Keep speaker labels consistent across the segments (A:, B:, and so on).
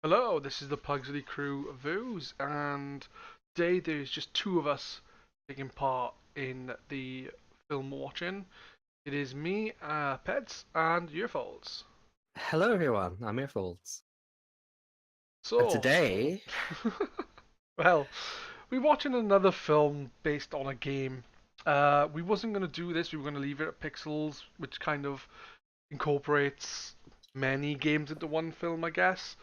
A: Hello, this is the Pugsley crew of Views, and today there's just two of us taking part in the film watching. It is me, Pedz, and Earfolds.
B: Hello everyone, I'm Earfolds. And
A: So,
B: today,
A: well, we're watching another film based on a game. We wasn't going to do this, we were going to leave it at Pixels, which kind of incorporates many games into one film, I guess.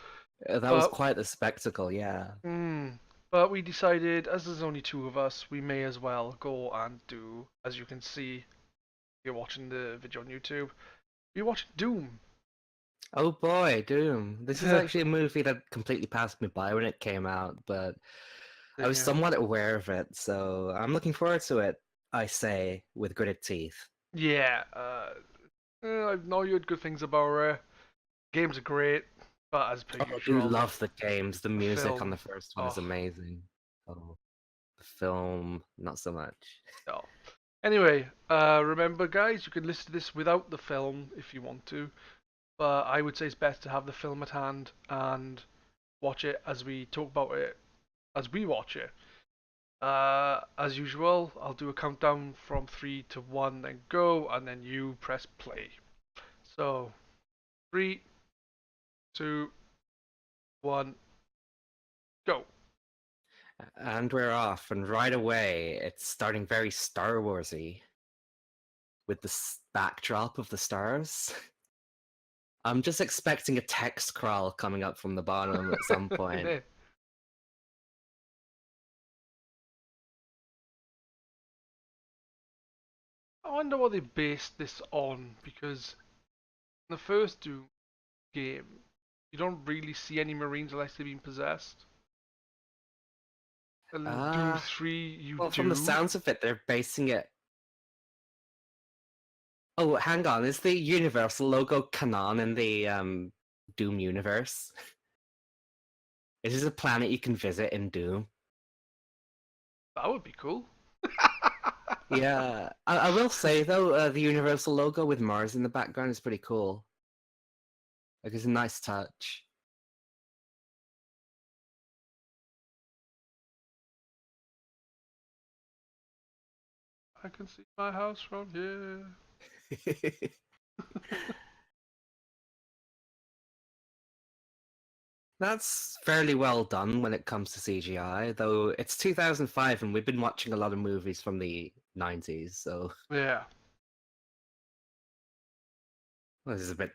B: that was
A: But
B: quite a spectacle, yeah.
A: Hmm. But we decided, as there's only two of us, we may as well go and do, as you can see, if you're watching the video on YouTube, we're watching Doom.
B: Oh boy, Doom. This is actually a movie that completely passed me by when it came out, but I
A: Same
B: was
A: here.
B: somewhat aware of it, so I'm looking forward to it, I say, with gritted teeth.
A: Yeah, I know you had good things about it. Games are great, but as per
B: Oh, I do
A: usual,
B: love the games. The
A: the
B: music on the
A: film,
B: first one is
A: oh,
B: amazing. Oh, the film, not so much.
A: no. Anyway, remember guys, you can listen to this without the film if you want to, but I would say it's best to have the film at hand and watch it as we talk about it as we watch it. As usual, I'll do a countdown from 3 to 1, then go, and then you press play. So, 3, 2, 1, go.
B: And we're off, and right away, it's starting very Star Warsy with the backdrop of the stars. I'm just expecting a text crawl coming up from the bottom at some point.
A: I wonder what they based this on, because in the first Doom game, you don't really see any Marines unless they've been possessed. In Doom
B: Uh,
A: 3, you
B: well, from the
A: do.
B: sounds of it, they're basing it. Oh, hang on, is the Universal logo canon in the Doom universe? Is this a planet you can visit in Doom?
A: That would be cool.
B: Yeah, I will say though, the Universal logo with Mars in the background is pretty cool. Like, it's a nice touch.
A: I can see my house from here.
B: That's fairly well done when it comes to CGI, though it's 2005 and we've been watching a lot of movies from the 90s, so
A: Yeah.
B: this is a bit.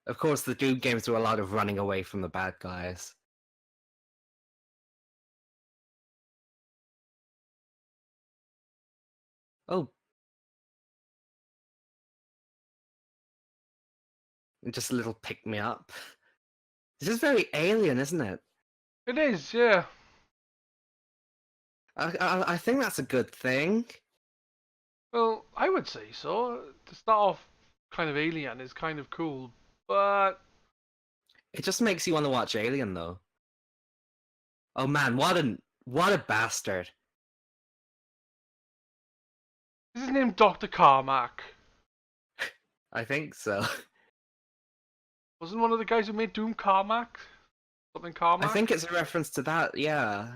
B: Of course, the Doom games do a lot of running away from the bad guys. Oh, just a little pick me up. This is very alien, isn't it?
A: It is, yeah.
B: I think that's a good thing.
A: Well, I would say so. To start off kind of alien is kind of cool, but
B: It just makes you want to watch Alien, though. Oh man, what a bastard!
A: is his name Dr. Carmack?
B: I think so.
A: Wasn't one of the guys who made Doom Carmack? Something
B: I think
A: Carmack?
B: it's a reference to that. Yeah.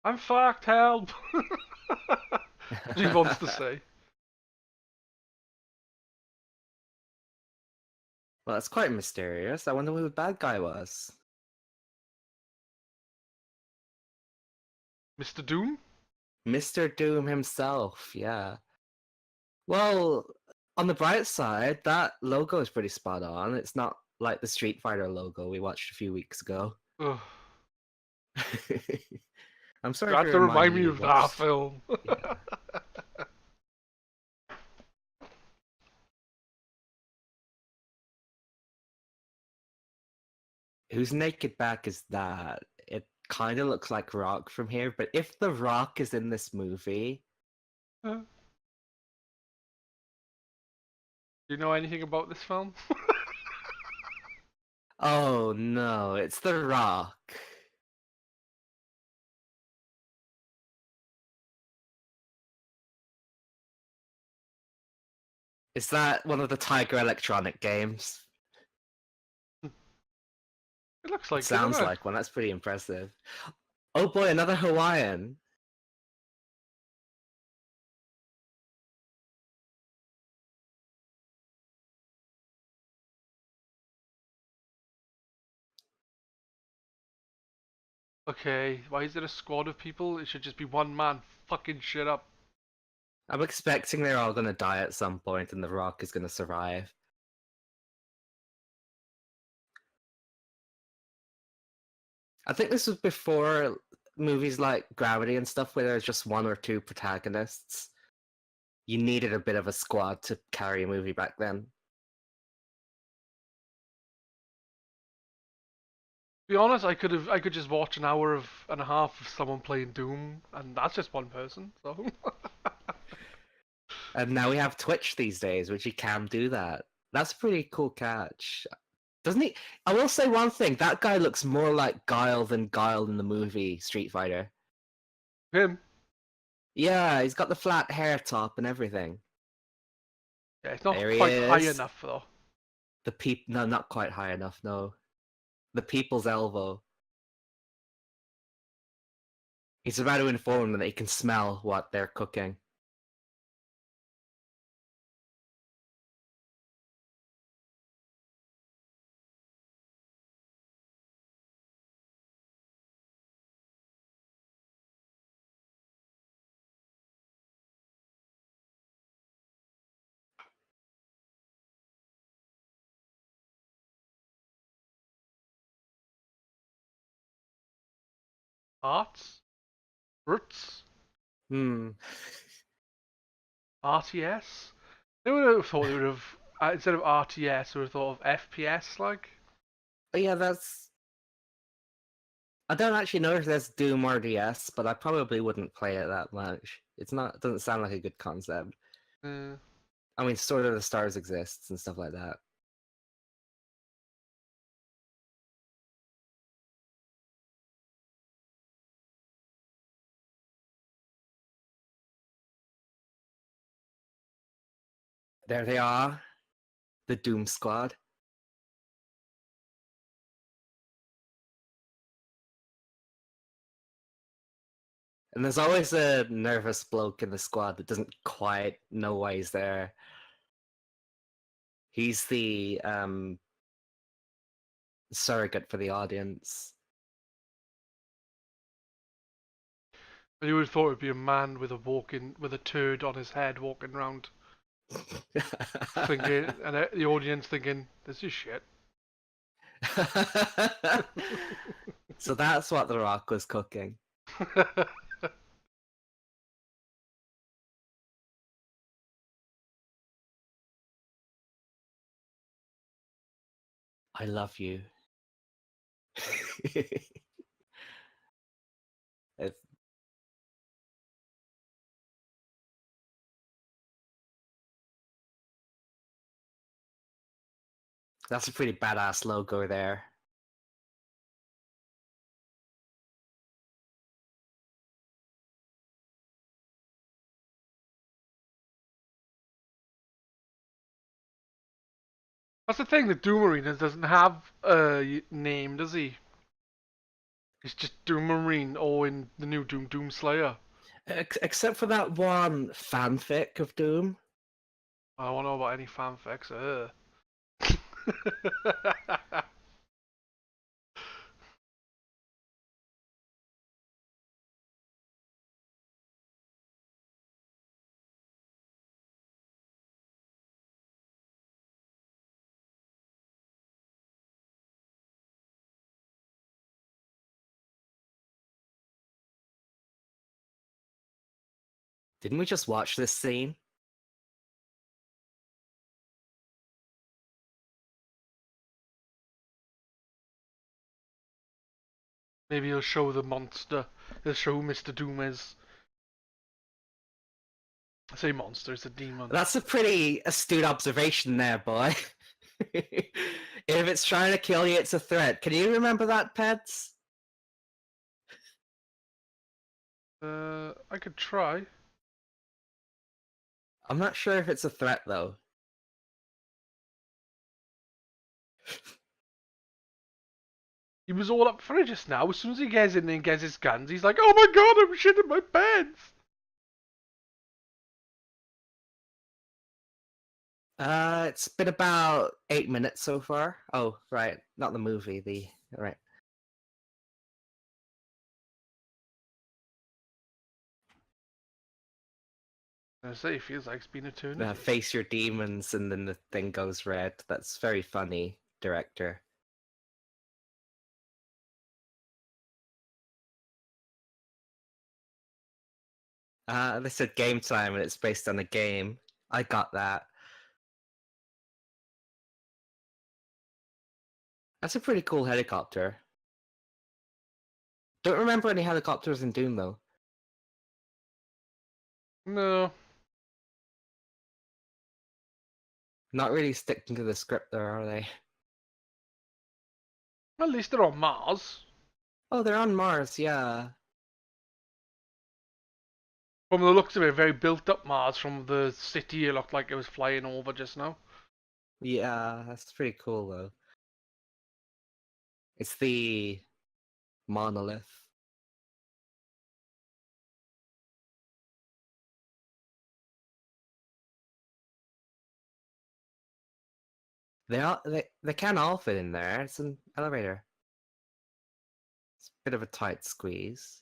A: I'm fucked, help! He wants to say.
B: Well, that's quite mysterious. I wonder who the bad guy was.
A: Mr. Doom?
B: Mr. Doom himself, yeah. Well, on the bright side, that logo is pretty spot on. It's not like the Street Fighter logo we watched a few weeks ago.
A: Ugh.
B: I'm
A: You
B: sorry
A: had
B: for
A: to remind
B: reminding
A: me
B: you to
A: of that
B: watch.
A: film.
B: Yeah. Whose naked back is that? It kind of looks like Rock from here, but if The Rock is in this movie,
A: Do you know anything about this film?
B: oh no, it's The Rock. Is that one of the Tiger Electronic games?
A: It looks
B: It
A: like it,
B: sounds
A: doesn't it?
B: like one. That's pretty impressive. Oh boy, another Hawaiian.
A: Okay, why is it a squad of people? It should just be one man fucking shit up.
B: I'm expecting they're all gonna die at some point and The Rock is gonna survive. I think this was before movies like Gravity and stuff where there's just one or two protagonists. You needed a bit of a squad to carry a movie back then.
A: To be honest, I could just watch an hour of and a half of someone playing Doom, and that's just one person. So
B: And now we have Twitch these days, which you can do that. That's a pretty cool catch. Doesn't he? I will say one thing, that guy looks more like Guile than Guile in the movie Street Fighter.
A: him,
B: Yeah, he's got the flat hair top and everything.
A: yeah, it's not
B: There he
A: quite high
B: is.
A: enough though.
B: No, not quite high enough, no. The people's elbow. He's about to inform them that he can smell what they're cooking.
A: Arts, roots,
B: Hmm.
A: RTS. They would have thought they would have instead of RTS, they would have thought of FPS. Like,
B: But yeah, that's. I don't actually know if there's Doom RDS, but I probably wouldn't play it that much. It's not. It doesn't sound like a good concept.
A: uh,
B: I mean, Sword of the Stars exists and stuff like that. There they are, the Doom Squad. And there's always a nervous bloke in the squad that doesn't quite know why he's there. He's the surrogate for the audience.
A: but you would have thought it'd be a man with a turd on his head walking around, thinking, and the audience thinking, "This is shit."
B: So that's what The Rock was cooking. I love you. It's- that's a pretty badass logo there.
A: That's the thing. The Doom Arena doesn't have a name, does he? It's just Doom Marine, or in the new Doom, Doom Slayer.
B: Except for that one fanfic of Doom.
A: I don't know about any fanfics.
B: Didn't we just watch this scene?
A: Maybe he'll show the monster. He'll show who Mr. Doom is. I say monster, it's a demon.
B: That's a pretty astute observation there, boy. If it's trying to kill you, it's a threat. Can you remember that, Pedz?
A: I could try.
B: I'm not sure if it's a threat, though.
A: He was all up for it just now. As soon as he gets in there and gets his guns, he's like, "Oh my god, I'm shitting my pants!"
B: It's been about 8 minutes so far. Oh, right, not the movie. Right.
A: I say, it feels like it's been eternity.
B: Face your demons, and then the thing goes red. That's very funny, director. They said game time, and it's based on a game. I got that. That's a pretty cool helicopter. Don't remember any helicopters in Doom though.
A: No,
B: Not really sticking to the script there, are they?
A: at least they're on Mars.
B: Oh, they're on Mars, yeah.
A: From the looks of it, very built up Mars. From the city, it looked like it was flying over just now.
B: Yeah, that's pretty cool though. It's the monolith. They can all fit in there. It's an elevator. It's a bit of a tight squeeze.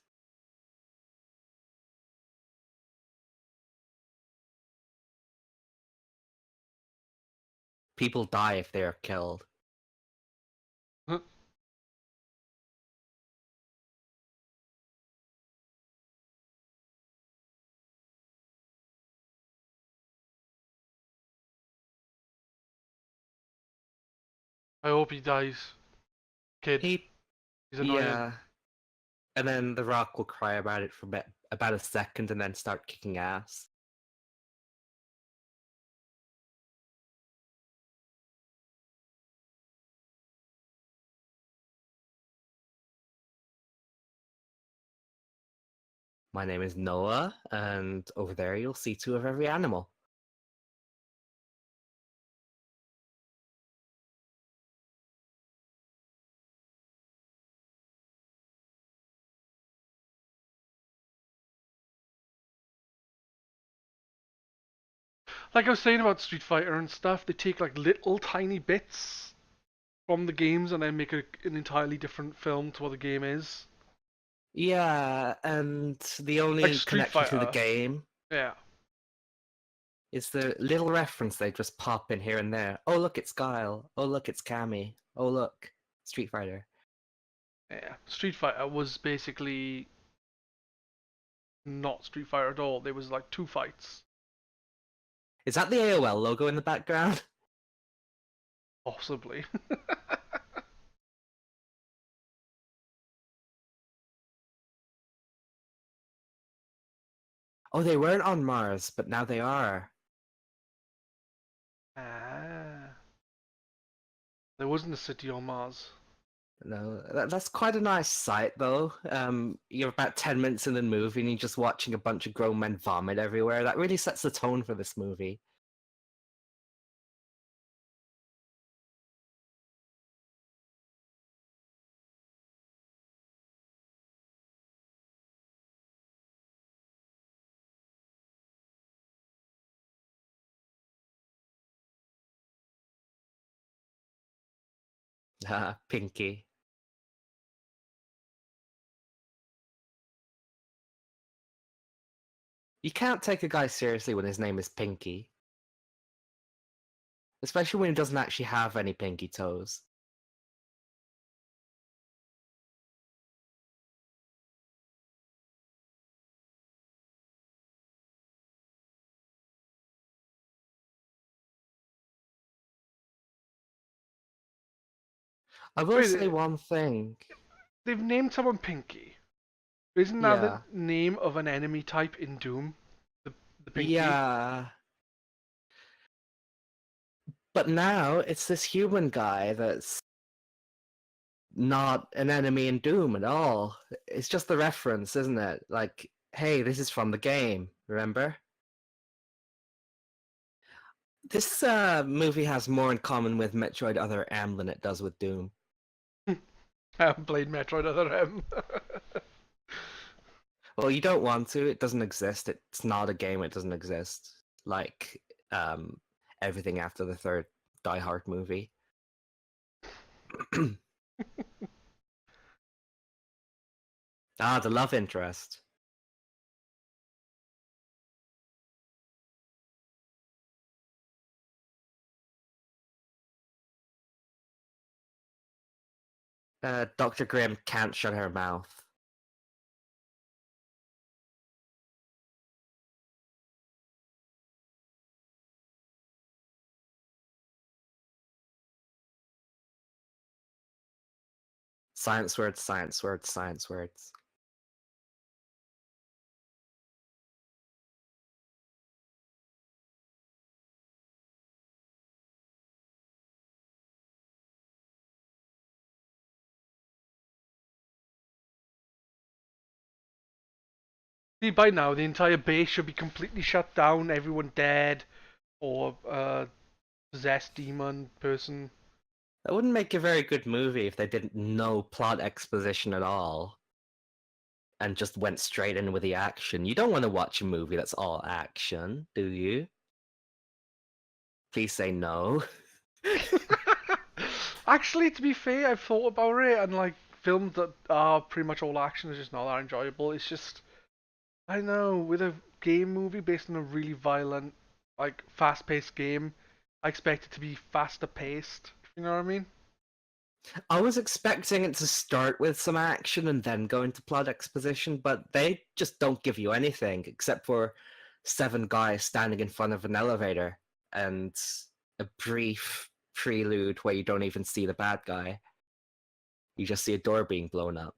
B: People die if they are killed.
A: I hope he dies. Kid,
B: He,
A: he's annoying.
B: yeah. And then The Rock will cry about it for about a second and then start kicking ass. My name is Noah, and over there you'll see two of every animal.
A: Like I was saying about Street Fighter and stuff, they take like little tiny bits from the games and then make an entirely different film to what the game is.
B: Yeah, and the
A: Like
B: only
A: Street
B: connection to the
A: Fighter.
B: game
A: Yeah.
B: is the little reference they just pop in here and there. Oh, look, it's Guile. Oh, look, it's Cammy. Oh, look, Street Fighter.
A: Yeah. Street Fighter was basically not Street Fighter at all. There was like two fights.
B: Is that the AOL logo in the background?
A: Possibly.
B: Oh, they weren't on Mars, but now they are.
A: Ah. There wasn't a city on Mars.
B: No, that's quite a nice sight, though. You're about 10 minutes in the movie and you're just watching a bunch of grown men vomit everywhere. That really sets the tone for this movie. Pinky. You can't take a guy seriously when his name is Pinky. Especially when he doesn't actually have any pinky toes. I will say
A: Wait,
B: one thing.
A: they've named someone Pinky. Isn't that the
B: Yeah.
A: name of an enemy type in Doom? The, the Pinky?
B: Yeah. But now it's this human guy that's not an enemy in Doom at all. It's just the reference, isn't it? Like, hey, this is from the game, remember? This movie has more in common with Metroid Other M than it does with Doom.
A: I haven't played Metroid Other M.
B: Well, you don't want to. It doesn't exist. It's not a game. It doesn't exist. Like everything after the third Die Hard movie. Ah, the love interest. Dr. Grimm can't shut her mouth. Science words, science words, science words.
A: See, by now the entire base should be completely shut down, everyone dead, or possessed demon person.
B: That wouldn't make a very good movie if they didn't know plot exposition at all and just went straight in with the action. You don't want to watch a movie that's all action, do you? Please say no.
A: Actually, to be fair, I've thought about it, and like films that are pretty much all action is just not that enjoyable. It's just, I don't know, with a game movie based on a really violent, like fast-paced game, I expect it to be faster paced. You know what I mean?
B: I was expecting it to start with some action and then go into plot exposition, but they just don't give you anything except for 7 guys standing in front of an elevator and a brief prelude where you don't even see the bad guy. You just see a door being blown up.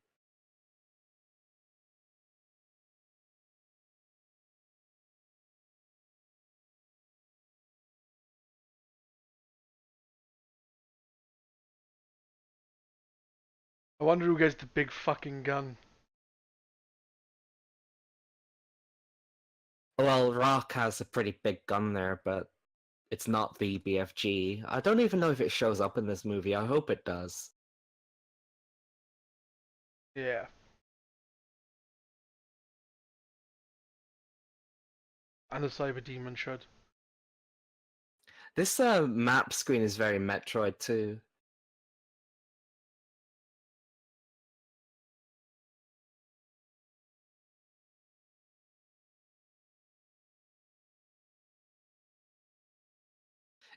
A: I wonder who gets the big fucking gun.
B: Well, Rock has a pretty big gun there, but it's not the BFG. I don't even know if it shows up in this movie. I hope it does.
A: Yeah. And the cyber demon should.
B: This map screen is very Metroid too.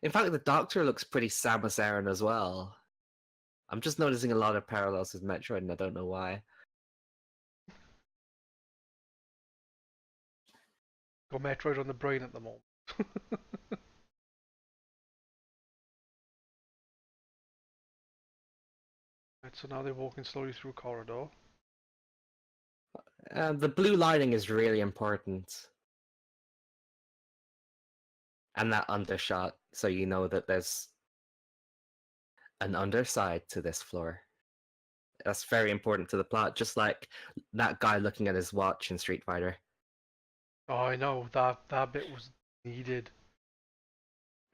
B: In fact, the Doctor looks pretty Samus Aran as well. I'm just noticing a lot of parallels with Metroid, and I don't know why.
A: Got Metroid on the brain at the moment. Right, so now they're walking slowly through a corridor.
B: The blue lighting is really important, and that undershot, so you know that there's an underside to this floor. That's very important to the plot, just like that guy looking at his watch in Street Fighter.
A: Oh, I know that bit was needed.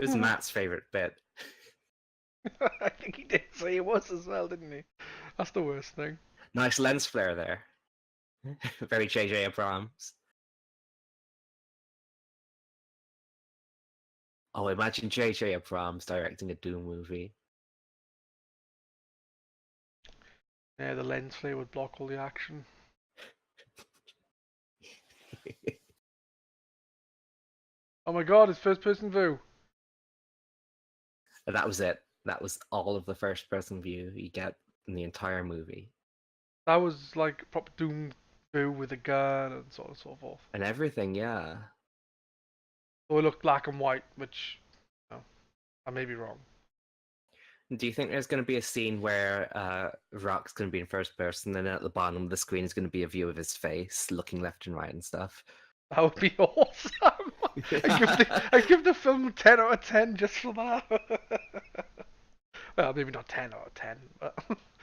B: It was Matt's favorite bit.
A: I think he did say it was as well, didn't he? That's the worst thing.
B: Nice lens flare there. Very JJ Abrams. Oh, imagine JJ Abrams directing a Doom movie.
A: Yeah, the lens flare would block all the action. Oh my god, it's first person view.
B: That was it. That was all of the first person view you get in the entire movie.
A: That was like proper Doom view with a gun and so on and so forth.
B: And everything, yeah.
A: So it looked black and white, which, I may be wrong.
B: Do you think there's going to be a scene where Rock's going to be in first person, and at the bottom of the screen is going to be a view of his face, looking left and right and stuff?
A: That would be awesome. I give the film 10 out of 10 just for that. Well, maybe not 10 out of 10, but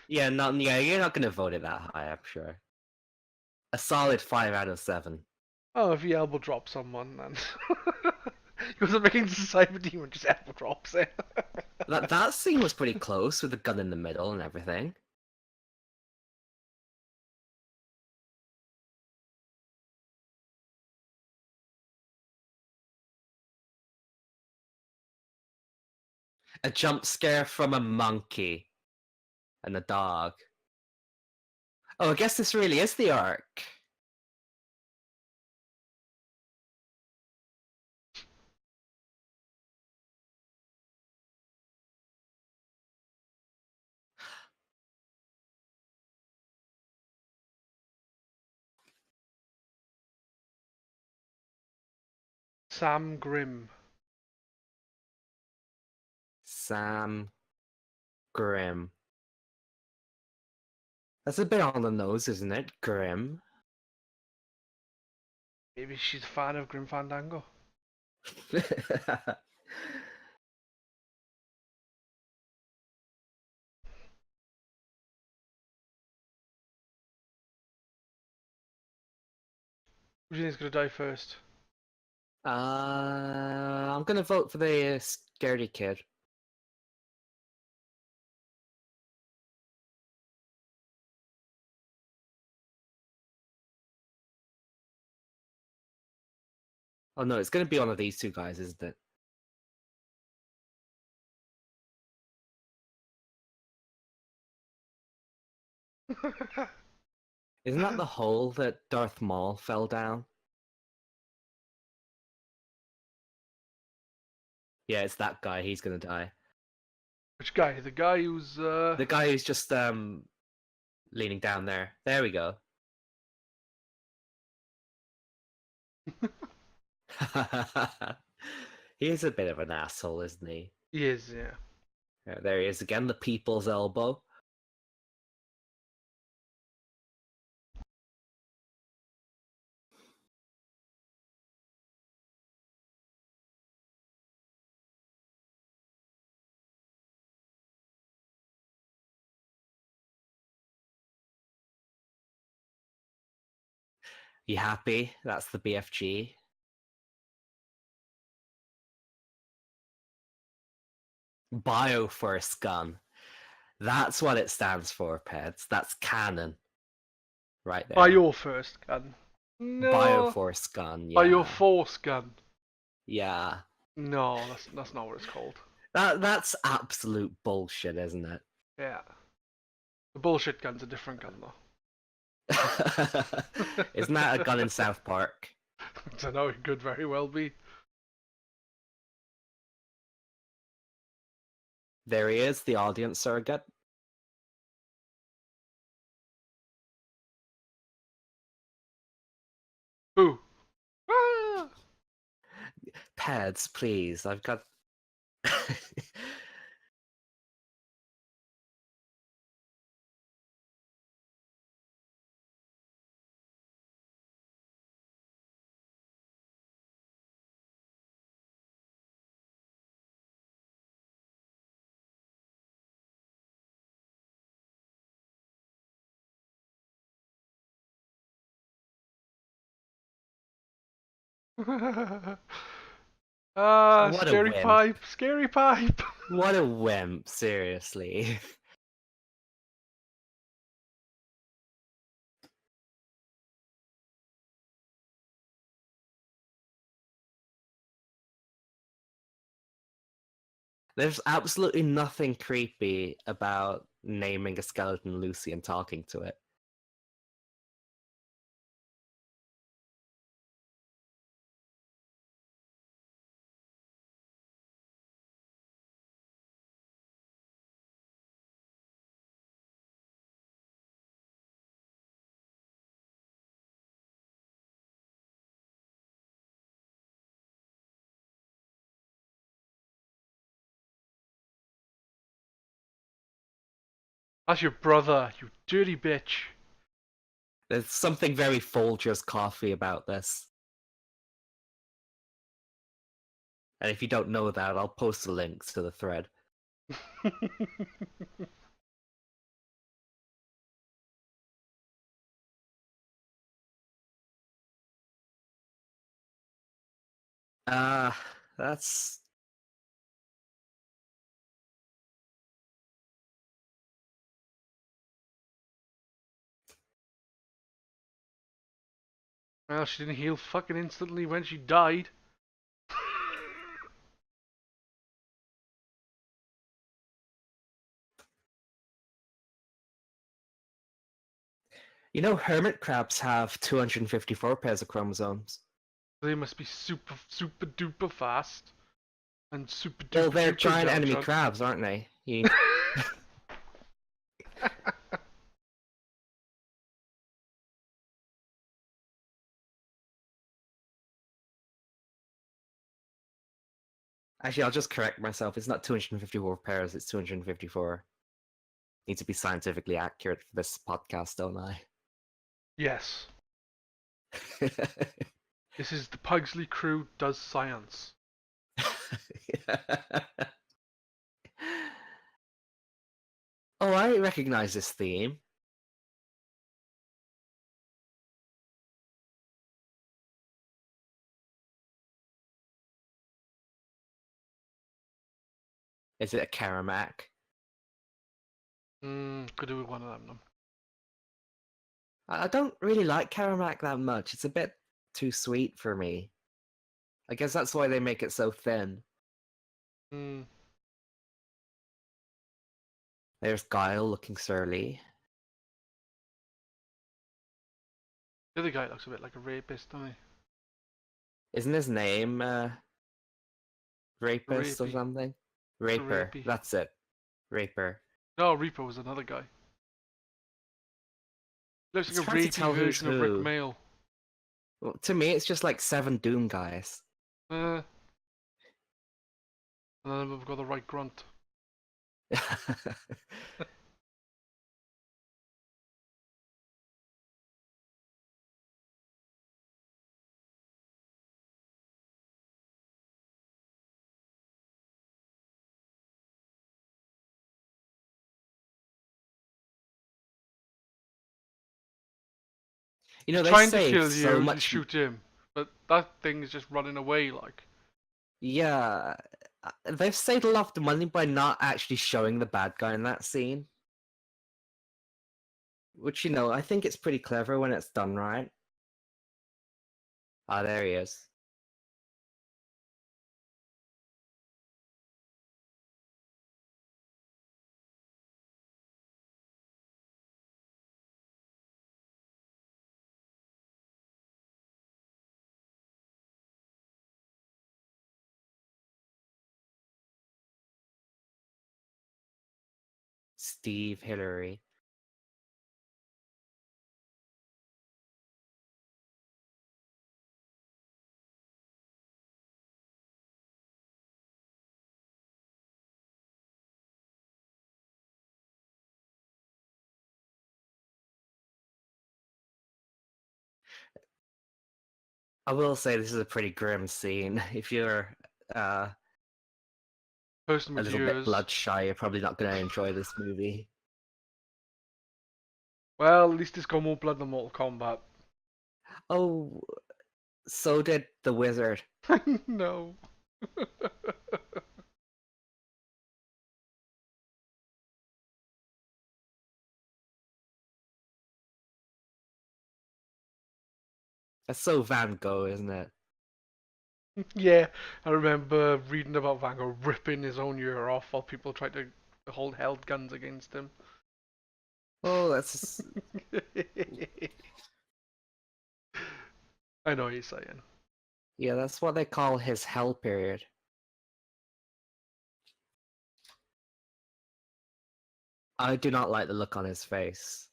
B: Yeah, you're not going to vote it that high, I'm sure. A solid 5 out of 7.
A: oh, if he elbow drops someone, then He was making the cyber demon just apple drops it.
B: That scene was pretty close with the gun in the middle and everything. A jump scare from a monkey and a dog. Oh, I guess this really is the arc.
A: Sam Grimm.
B: Sam Grimm. That's a bit on the nose, isn't it? Grimm.
A: Maybe she's a fan of Grim Fandango. Who do you think's gonna die first?
B: I'm gonna vote for the scaredy kid. Oh no, it's gonna be one of these two guys, isn't it? Isn't that the hole that Darth Maul fell down? Yeah, it's that guy. He's gonna die.
A: Which guy? The guy who's
B: The guy who's just leaning down there. There we go. He is a bit of an asshole, isn't he?
A: He is, yeah.
B: There he is again, the people's elbow. You happy? That's the BFG. Bioforce gun. That's what it stands for, Pedz. That's canon. Right there.
A: By your first gun. No.
B: Bioforce gun, yeah.
A: By your force gun.
B: Yeah.
A: No, that's not what it's called.
B: That's absolute bullshit, isn't it?
A: Yeah. The bullshit gun's a different gun though.
B: Isn't that a gun in South Park?
A: I don't know, it could very well be.
B: There he is, the audience surrogate.
A: Boo. Ah!
B: Pedz, please. I've got.
A: Ah,
B: What a
A: scary
B: wimp.
A: pipe, scary pipe.
B: What a wimp, seriously. There's absolutely nothing creepy about naming a skeleton Lucy and talking to it.
A: That's your brother, you dirty bitch.
B: There's something very Folgers coffee about this. And if you don't know that, I'll post the links to the thread. That's
A: Well, she didn't heal fucking instantly when she died.
B: you know, hermit crabs have 254 pairs of chromosomes.
A: They must be super, super duper fast. And super
B: Well,
A: duper
B: they're
A: duper
B: giant enemy
A: intelligent.
B: crabs, aren't they? You... Actually, I'll just correct myself. It's not 254 pairs, it's 254. Need to be scientifically accurate for this podcast, don't I?
A: Yes. This is the Pugsley crew does science.
B: Oh, I recognize this theme. Is it a Karamak?
A: Could do with one of them.
B: I don't really like Karamak that much. It's a bit too sweet for me. I guess that's why they make it so thin.
A: Hmm.
B: There's Guile looking surly.
A: The other guy looks a bit like a rapist, doesn't he?
B: Isn't his name Rapist or
A: Rapey.
B: something? Raper.
A: Rapey.
B: That's it. Raper.
A: No, Reaper was another guy. Looks
B: It's
A: like a
B: hard to
A: rapey
B: tell who's
A: version of Rick
B: who.
A: Mail.
B: Well, to me, it's just like 7 Doom guys.
A: And then we've got the right grunt.
B: You
A: He's
B: know, they
A: trying to
B: save
A: kill
B: so
A: you to
B: much.
A: shoot him, but that thing is just running away like.
B: Yeah, they've saved a lot of the money by not actually showing the bad guy in that scene. Which, you know, I think it's pretty clever when it's done right. Ah, there he is. Steve Hillary. I will say this is a pretty grim scene. If you're uh,
A: Person
B: a
A: with
B: little bit
A: years.
B: blood shy, you're probably not going to enjoy this movie.
A: Well, at least it's got more blood than Mortal Kombat.
B: Oh, so did the wizard.
A: No.
B: That's so Van Gogh, isn't it?
A: Yeah, I remember reading about Van Gogh ripping his own ear off while people tried to hold held guns against him.
B: Oh, that's
A: I know what you're saying.
B: yeah, that's what they call his hell period. I do not like the look on his face.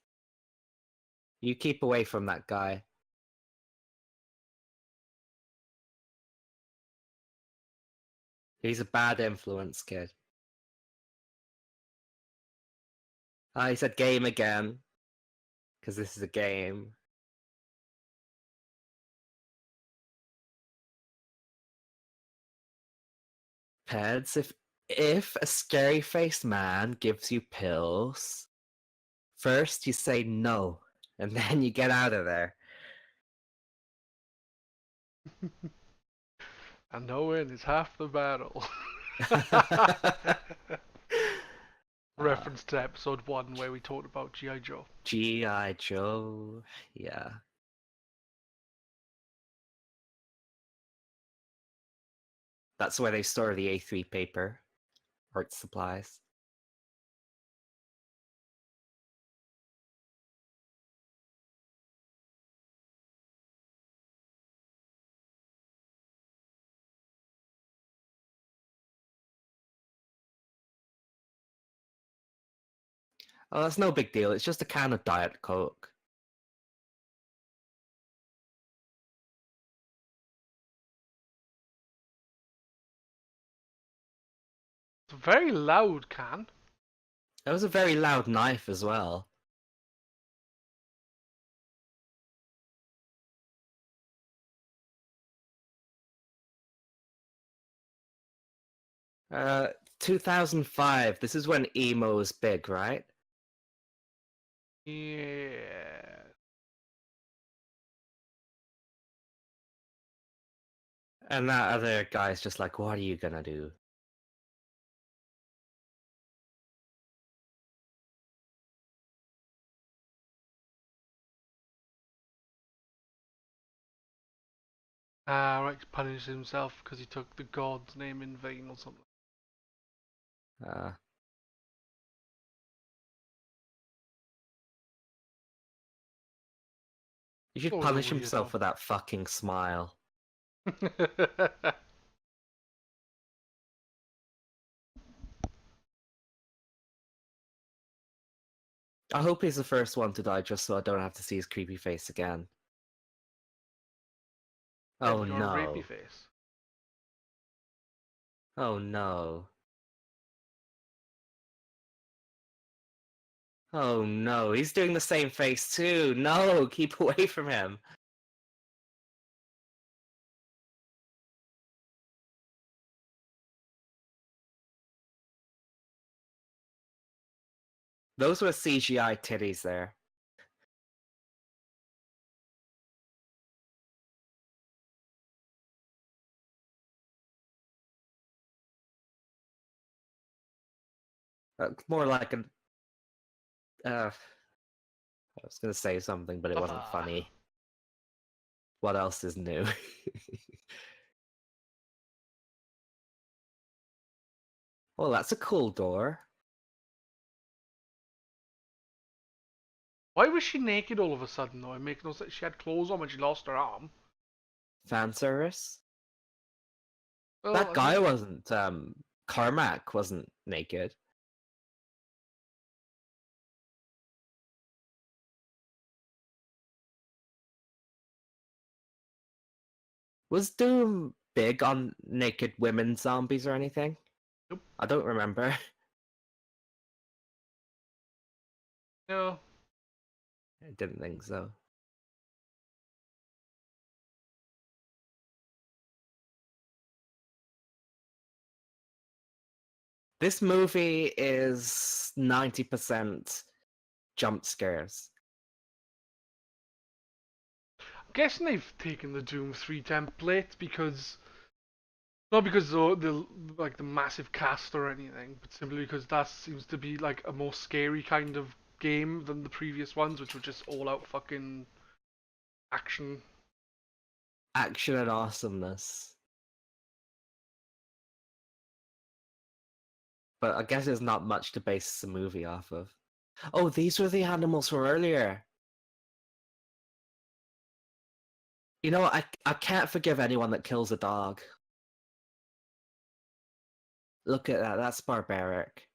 B: You keep away from that guy. He's a bad influence, kid. Ah, he said game again. Because this is a game. Pedz, if a scary faced man gives you pills, first you say no, and then you get out of there.
A: And knowing is half the battle.
B: uh,
A: Reference to episode 1 where we talked about G.I. Joe.
B: G.I. Joe. Yeah. That's where they store the A3 paper, art supplies. Oh, that's no big deal. It's just a can of Diet Coke.
A: It's a very loud can.
B: It was a very loud knife as well. 2005. This is when emo was big, right?
A: Yeah.
B: And that other guy's just like, what are you gonna do?
A: Right, punished himself because he took the god's name in vain or something.
B: Uh, he should
A: Always a
B: punish himself
A: weirdo.
B: for that fucking smile. I hope he's the first one to die just so I don't have to see his creepy face again. Oh
A: Definitely got a rapey
B: no.
A: face.
B: Oh no. Oh no, he's doing the same face too. No, keep away from him. Those were CGI titties there. More like an. I was gonna say something, but it wasn't funny. What else is new? Well, that's a cool door.
A: Why was she naked all of a sudden though? It makes no sense. She had clothes on when she lost her arm.
B: Fan service.
A: Well,
B: That
A: I
B: guy
A: mean,
B: wasn't. Carmack wasn't naked. Was Doom big on naked women zombies or anything?
A: nope.
B: I don't remember.
A: No.
B: I didn't think so. This movie is 90% jump scares.
A: I'm guessing they've taken the Doom 3 template because not because the like the massive cast or anything, but simply because that seems to be like a more scary kind of game than the previous ones, which were just all out fucking action.
B: Action and awesomeness. But I guess there's not much to base the movie off of. Oh, these were the animals from earlier. You know, I can't forgive anyone that kills a dog. Look at that, that's barbaric.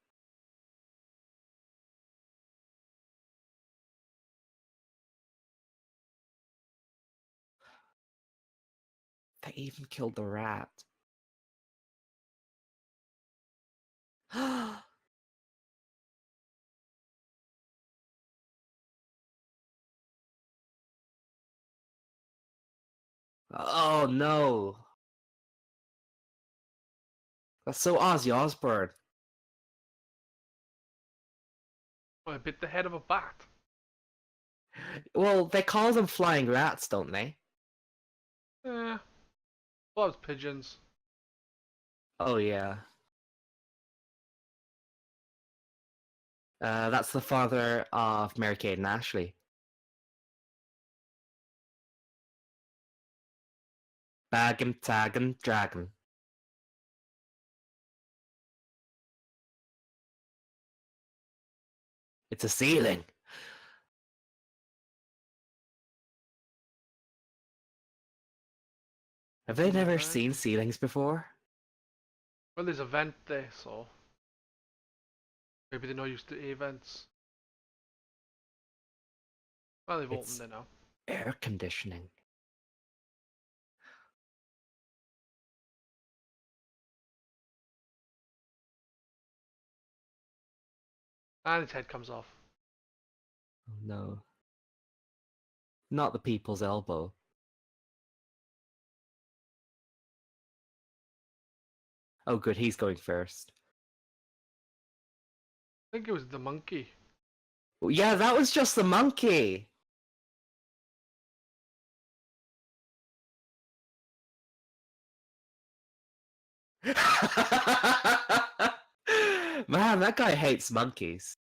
B: They even killed the rat. Oh no. That's so Ozzy Osbourne.
A: I bit the head of a bat.
B: Well, they call them flying rats, don't they?
A: Eh, well, it's pigeons.
B: Oh yeah. That's the father of Mary-Kate and Ashley. Baggin', taggin', dragon. It's a ceiling. Have they never
A: Okay.
B: seen ceilings before?
A: Well, there's a vent there, so maybe they're not used to events. Well, they've opened
B: It's
A: it now.
B: air conditioning.
A: And its head comes off.
B: Oh no. Not the people's elbow. Oh good, he's going first.
A: I think it was the monkey.
B: Oh, yeah, that was just the monkey! Man, that guy hates monkeys.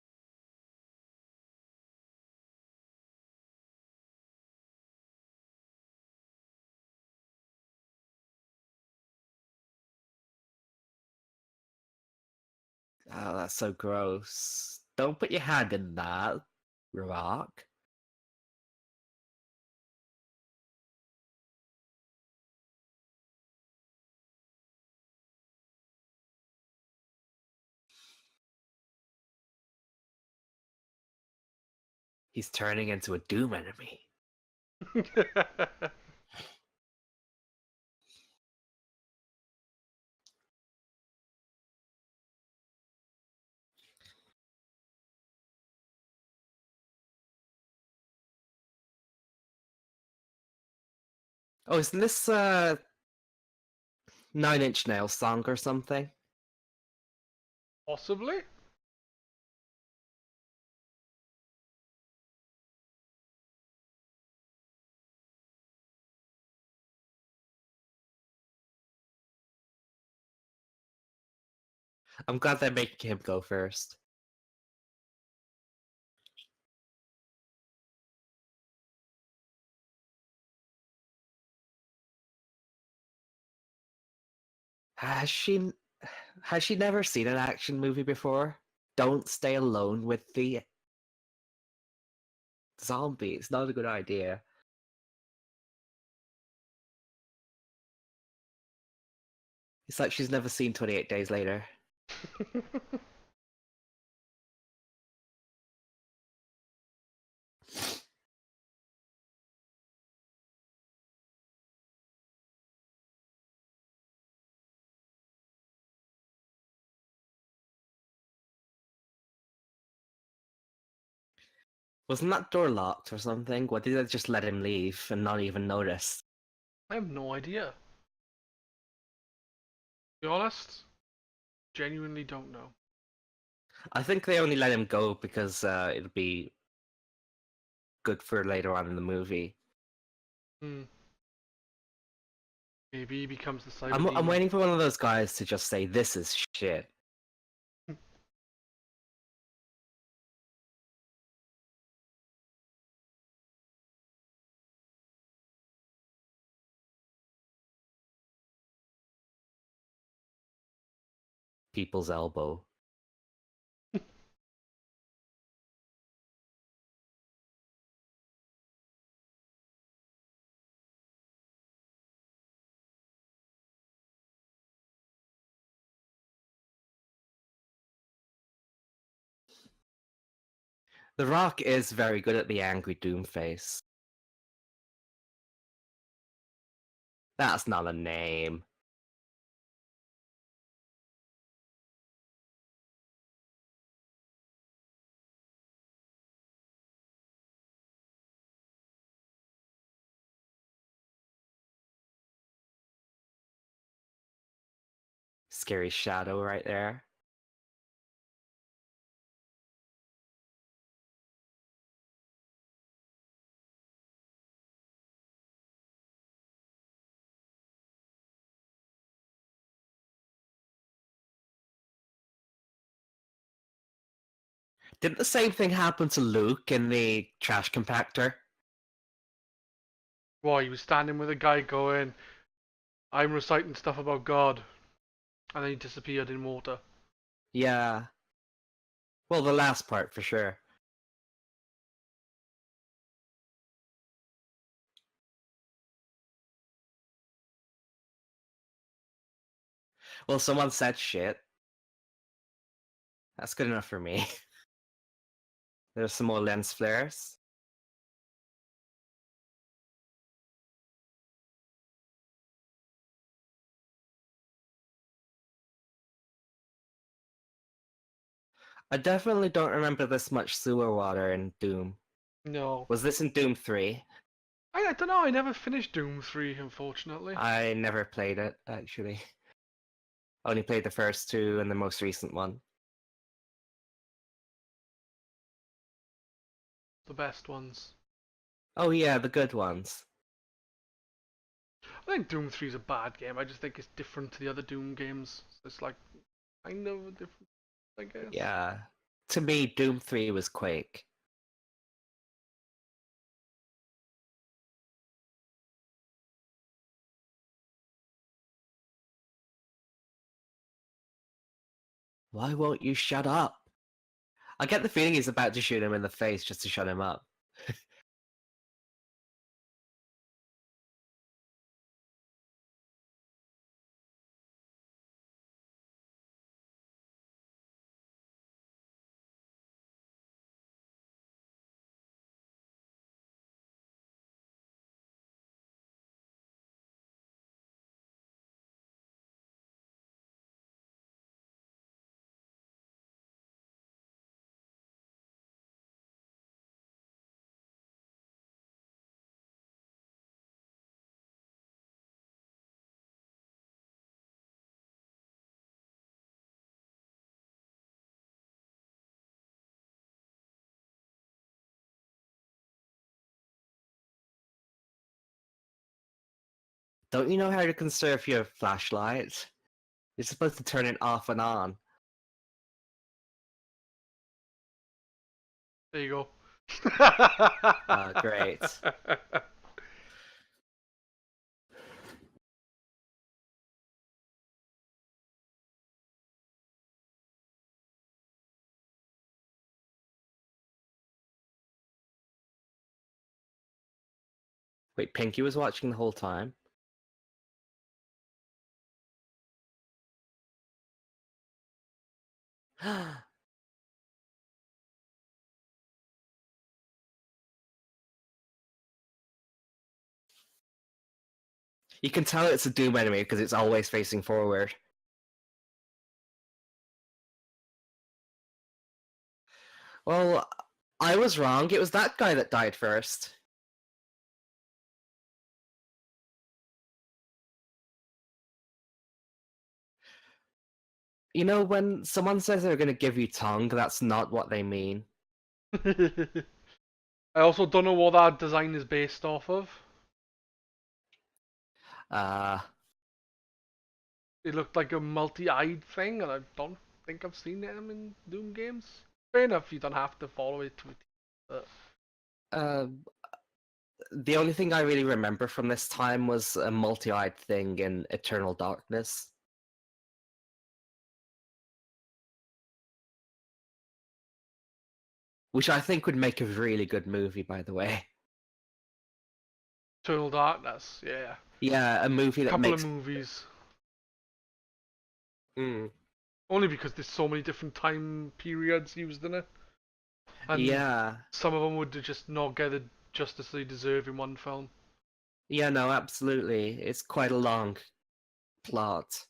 B: Oh, that's so gross. Don't put your hand in that, Rock. He's turning into a Doom enemy. Oh, isn't this Nine Inch Nails song or something?
A: Possibly?
B: I'm glad they're making him go first. Has she has she never seen an action movie before? Don't stay alone with the zombie. It's not a good idea. It's like she's never seen 28 Days Later. Wasn't that door locked or something? Why did they just let him leave and not even notice?
A: I have no idea. To be honest, genuinely don't know.
B: I think they only let him go because it'll be good for later on in the movie.
A: Hmm. Maybe he becomes the cyber
B: I'm
A: demon.
B: waiting for one of those guys to just say, "This is shit." People's elbow. The Rock is very good at the angry doom face. That's not a name. Scary shadow right there. Didn't the same thing happen to Luke in the trash compactor?
A: Why, he was standing with a guy going, I'm reciting stuff about God, and then he disappeared in water.
B: Yeah. Well, the last part for sure. Well, someone said shit. That's good enough for me. There's some more lens flares. I definitely don't remember this much sewer water in Doom.
A: No.
B: Was this in Doom 3?
A: I don't know, I never finished Doom 3, unfortunately.
B: I never played it, actually. Only played the first two and the most recent one.
A: The best ones.
B: Oh yeah, the good ones.
A: I think Doom 3 is a bad game, I just think it's different to the other Doom games. It's like, kind of a different, I guess.
B: Yeah. To me, Doom 3 was Quake. Why won't you shut up? I get the feeling he's about to shoot him in the face just to shut him up. Don't you know how to conserve your flashlight? You're supposed to turn it off and on.
A: There you go.
B: Great. Wait, Pinky was watching the whole time? You can tell it's a Doom enemy because it's always facing forward. Well, I was wrong. It was that guy that died first. You know, when someone says they're going to give you tongue, that's not what they mean.
A: I also don't know what that design is based off of.
B: Uh,
A: It looked like a multi-eyed thing, and I don't think I've seen them in Doom games. Fair enough, you don't have to follow it to a T. But
B: uh, the only thing I really remember from this time was a multi-eyed thing in Eternal Darkness. Which I think would make a really good movie, by the way.
A: Eternal Darkness, yeah.
B: Yeah, a movie that
A: Couple of
B: makes...
A: movies.
B: Mm,
A: Only because there's so many different time periods used in it. And
B: yeah.
A: some of them would just not get the justice they deserve in one film.
B: Yeah, no, absolutely. It's quite a long plot.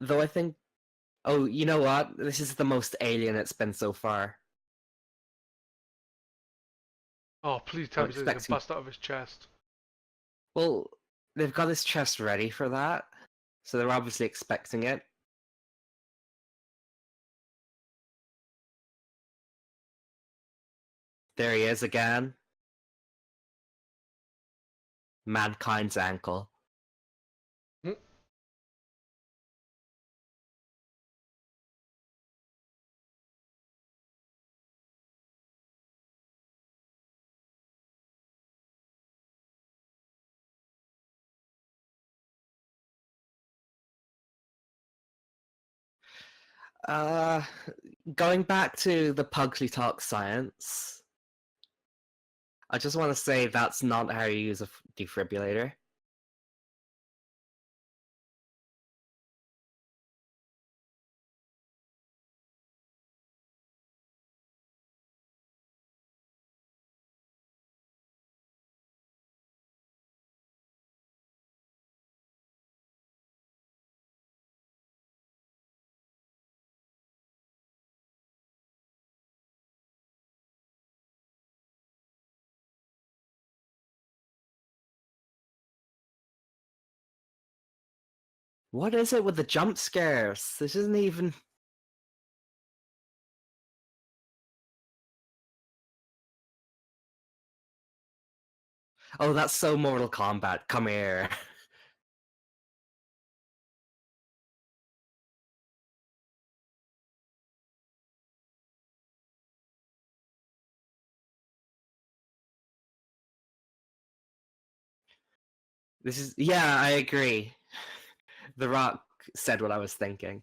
B: Though I think... Oh, you know what? This is the most alien it's been so far.
A: Oh, please
B: I'm
A: tell me he's gonna
B: expecting...
A: bust out of his chest.
B: Well, they've got his chest ready for that, so they're obviously expecting it. There he is again. Mankind's ankle.
A: Hmm.
B: Uh, Going back to the Pugsley talk science, I just want to say that's not how you use a defibrillator. What is it with the jump scares? This isn't even. Oh, that's so Mortal Kombat. Come here. This is. Yeah, I agree. The Rock said what I was thinking.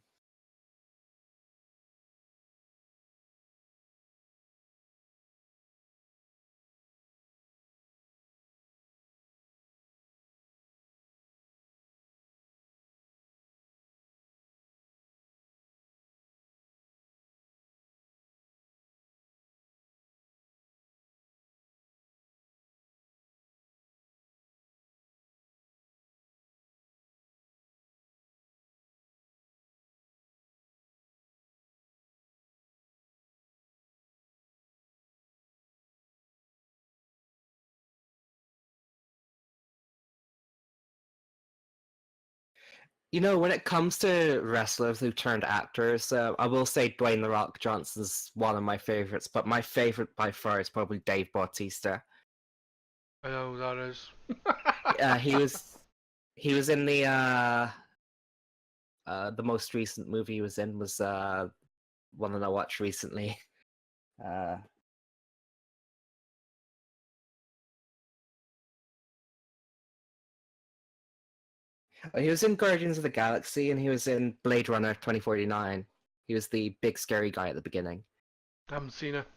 B: You know, when it comes to wrestlers who turned actors, I will say Dwayne The Rock Johnson's one of my favorites, but my favorite by far is probably Dave Bautista.
A: I know who that is.
B: He was in the most recent movie he was in was one that I watched recently. Uh, he was in Guardians of the Galaxy and he was in Blade Runner 2049. He was the big scary guy at the beginning.
A: I haven't seen it.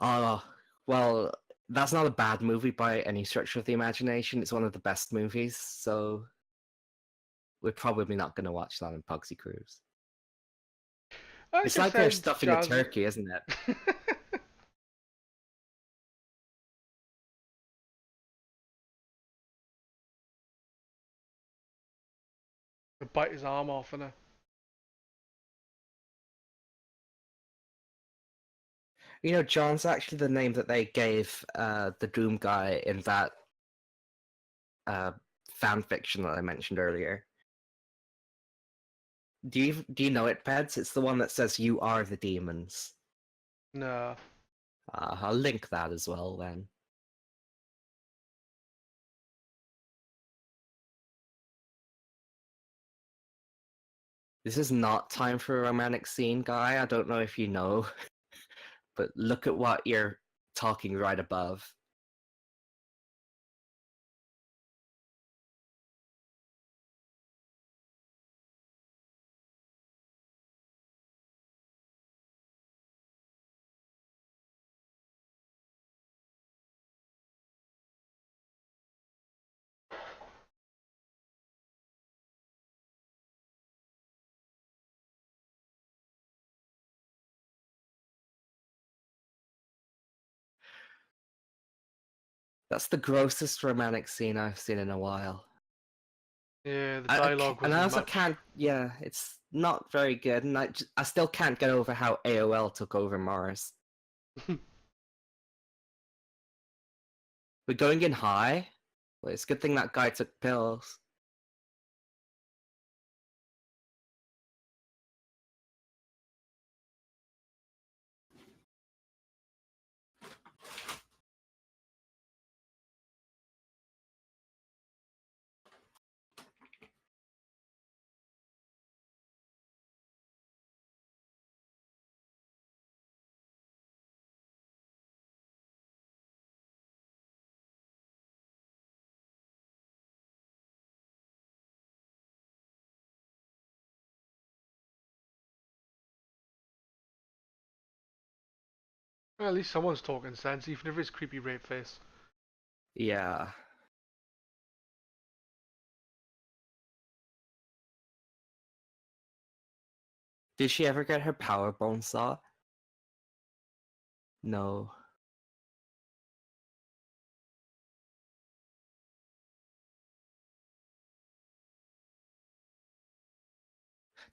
B: Oh, well, that's not a bad movie by any stretch of the imagination. It's one of the best movies, so we're probably not going to watch that in Pugsy Cruise.
A: Like
B: It's
A: I
B: like they're
A: said,
B: stuffing a
A: Jazz.
B: turkey, isn't it?
A: Bite his arm off, innit?
B: You know, John's actually the name that they gave the Doom guy in that uh, fan fiction that I mentioned earlier. Do you know it, Pedz? It's the one that says you are the demons.
A: Nah.
B: I'll link that as well then. This is not time for a romantic scene, guy. I don't know if you know, but look at what you're talking right above. That's the grossest romantic scene I've seen in a while.
A: Yeah, the
B: I
A: dialogue
B: and I
A: wasn't
B: also
A: much.
B: can't. Yeah, it's not very good, and I still can't get over how AOL took over Mars. We're going in high. Well, it's a good thing that guy took pills.
A: Well, at least someone's talking sense, even if it's creepy rape face.
B: Yeah. Did she ever get her power bone saw? No.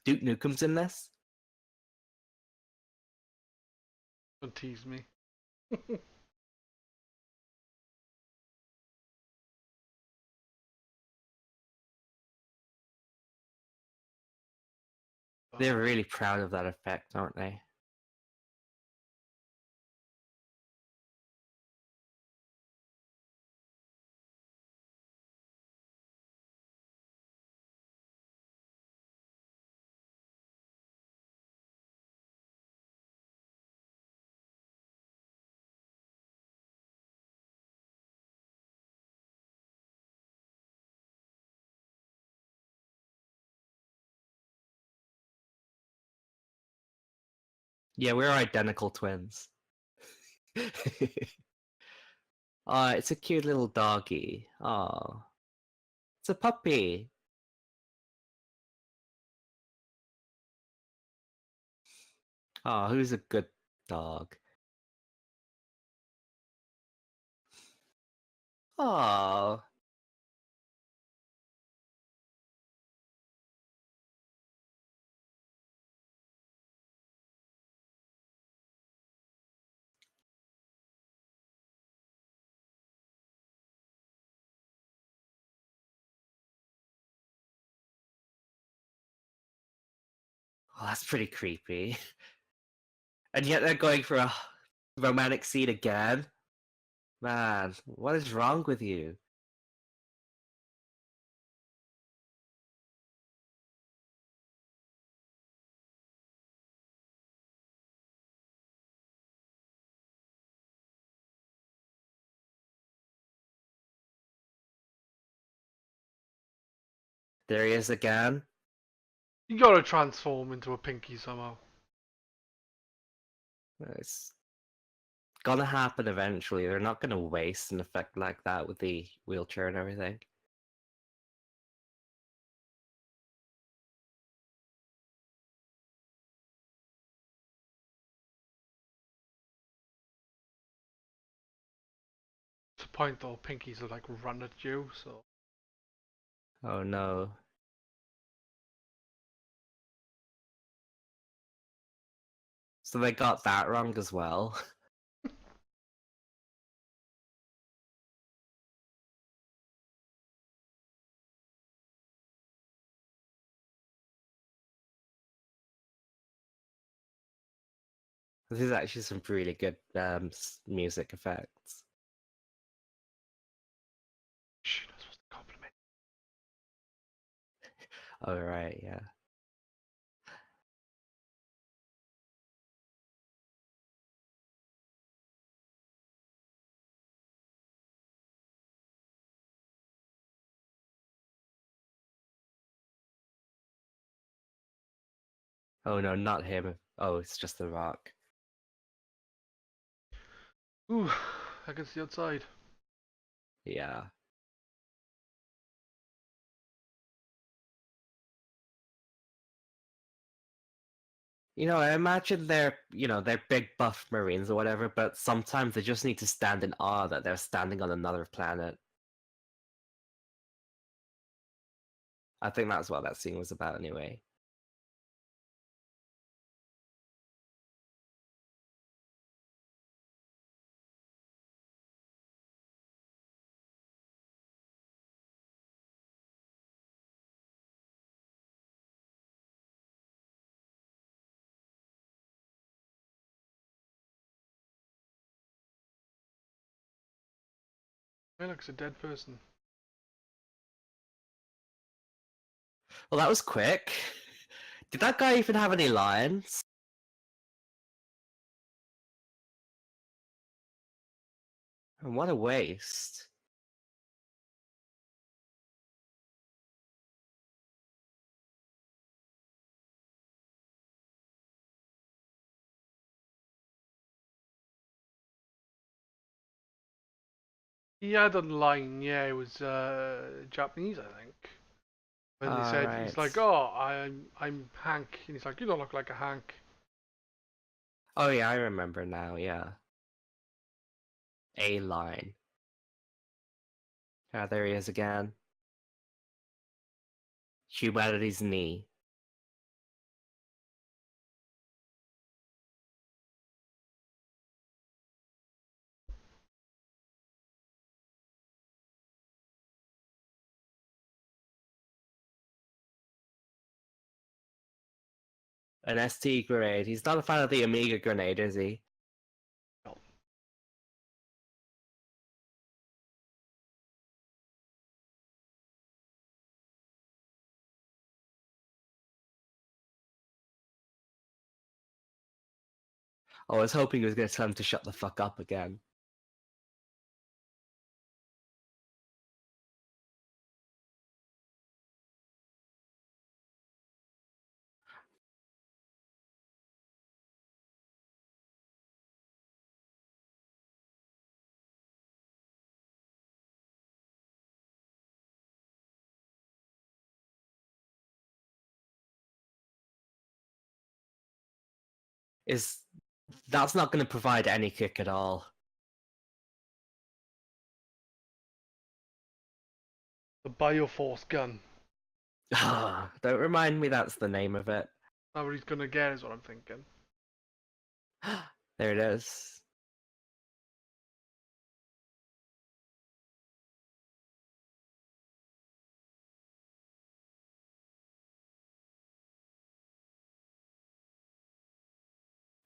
B: Duke Nukem's in this?
A: Don't tease me.
B: They're really proud of that effect, aren't they? Yeah, we're identical twins. Oh, it's a cute little doggy. Oh, it's a puppy. Oh, who's a good dog? Oh, that's pretty creepy. And yet they're going for a romantic scene again? Man, what is wrong with you? There he is again.
A: You gotta transform into a pinky somehow.
B: It's gonna happen eventually. They're not gonna waste an effect like that with the wheelchair and everything.
A: To the point though, pinkies are like run at you, so.
B: Oh no. So they got that wrong as well. This is actually some really good music effects.
A: Shh, you're not supposed to compliment.
B: Oh right, yeah. Oh no, not him. Oh, it's just the rock.
A: Ooh, I can see outside.
B: Yeah. I imagine they're big buff Marines or whatever, but sometimes they just need to stand in awe that they're standing on another planet. I think that's what that scene was about anyway.
A: Hey, look, it's a dead person.
B: Well, that was quick. Did that guy even have any lines? And what a waste.
A: He had a line, yeah, it was Japanese, I think. When they said he's
B: Alright.
A: like, "Oh, I'm Hank," and he's like, "You don't look like a Hank."
B: Oh yeah, I remember now, yeah. A line. Ah, there he is again. Humanity's knee. An ST grenade. He's not a fan of the Amiga grenade, is he?
A: No.
B: I was hoping he was going to tell him to shut the fuck up again. Is That's not going to provide any kick at all.
A: The Bioforce gun.
B: Don't remind me that's the name of it.
A: Not what he's gonna get is what I'm thinking.
B: There it is.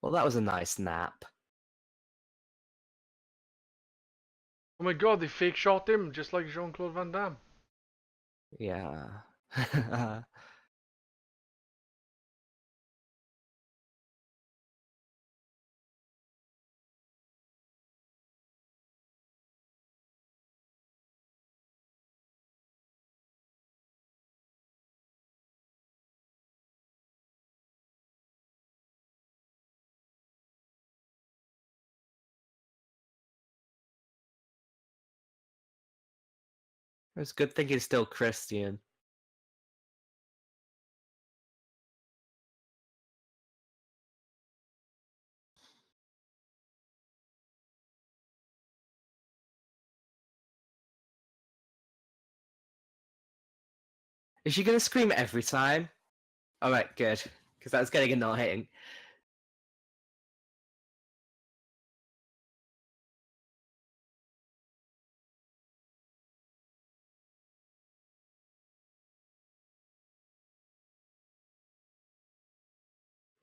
B: Well, that was a nice nap.
A: Oh my god, they fake shot him just like Jean-Claude Van Damme.
B: Yeah. It's a good thing he's still Christian. Is she gonna scream every time? Alright, good. Because that's getting annoying.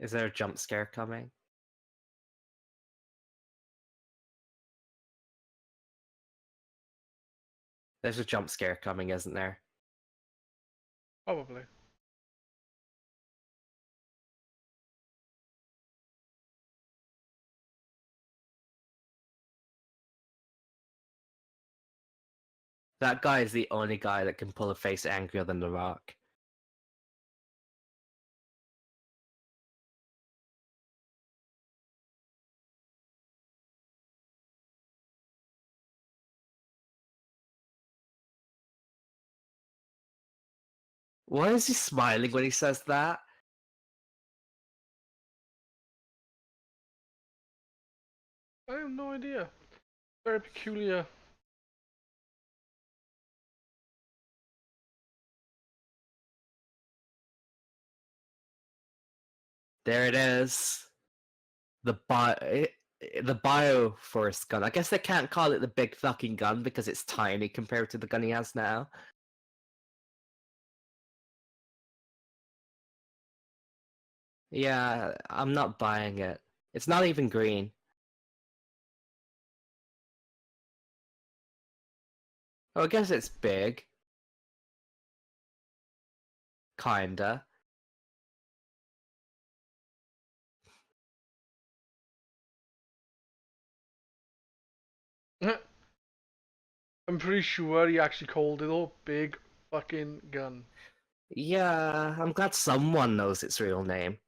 B: Is there a jump scare coming? There's a jump scare coming, isn't there?
A: Probably.
B: That guy is the only guy that can pull a face angrier than The Rock. Why is he smiling when he says that?
A: I have no idea. Very peculiar.
B: There it is. The Bioforce gun. I guess they can't call it the big fucking gun because it's tiny compared to the gun he has now. Yeah, I'm not buying it. It's not even green. Oh, I guess it's big. Kinda.
A: I'm pretty sure he actually called it a big fucking gun.
B: Yeah, I'm glad someone knows its real name.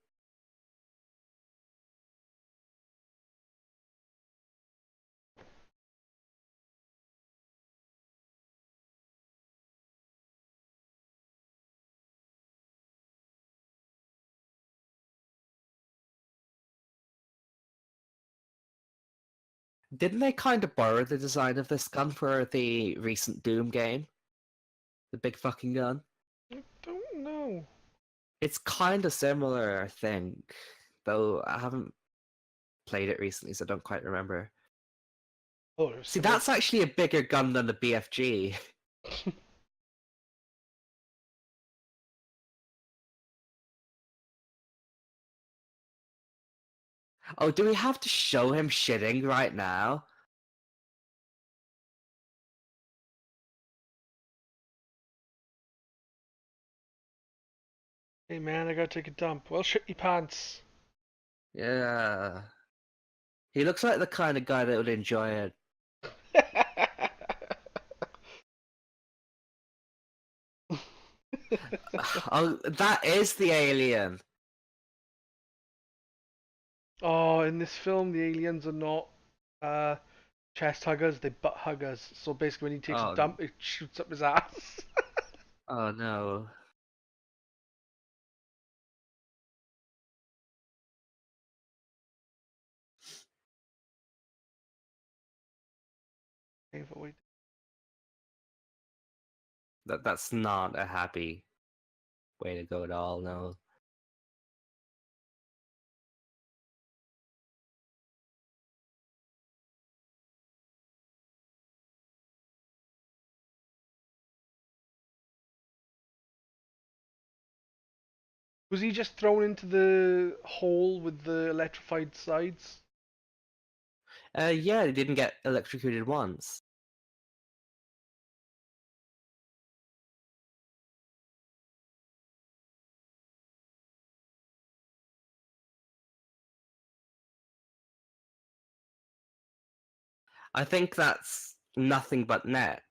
B: Didn't they kind of borrow the design of this gun for the recent Doom game? The big fucking gun?
A: I don't know.
B: It's kind of similar, I think. Though I haven't played it recently, so I don't quite remember.
A: Oh, there's
B: See,
A: similar.
B: that's actually a bigger gun than the BFG. Oh, do we have to show him shitting right now?
A: Hey man, I gotta take a dump. Well, shit your pants.
B: Yeah. He looks like the kind of guy that would enjoy it. Oh, that is the alien.
A: Oh, in this film, the aliens are not uh, chest huggers, they're butt huggers. So basically, when he takes a
B: Oh,
A: dump, it shoots up his ass.
B: oh no. That's not a happy way to go at all, no.
A: Was he just thrown into the hole with the electrified sides?
B: Yeah, he didn't get electrocuted once. I think that's nothing but net.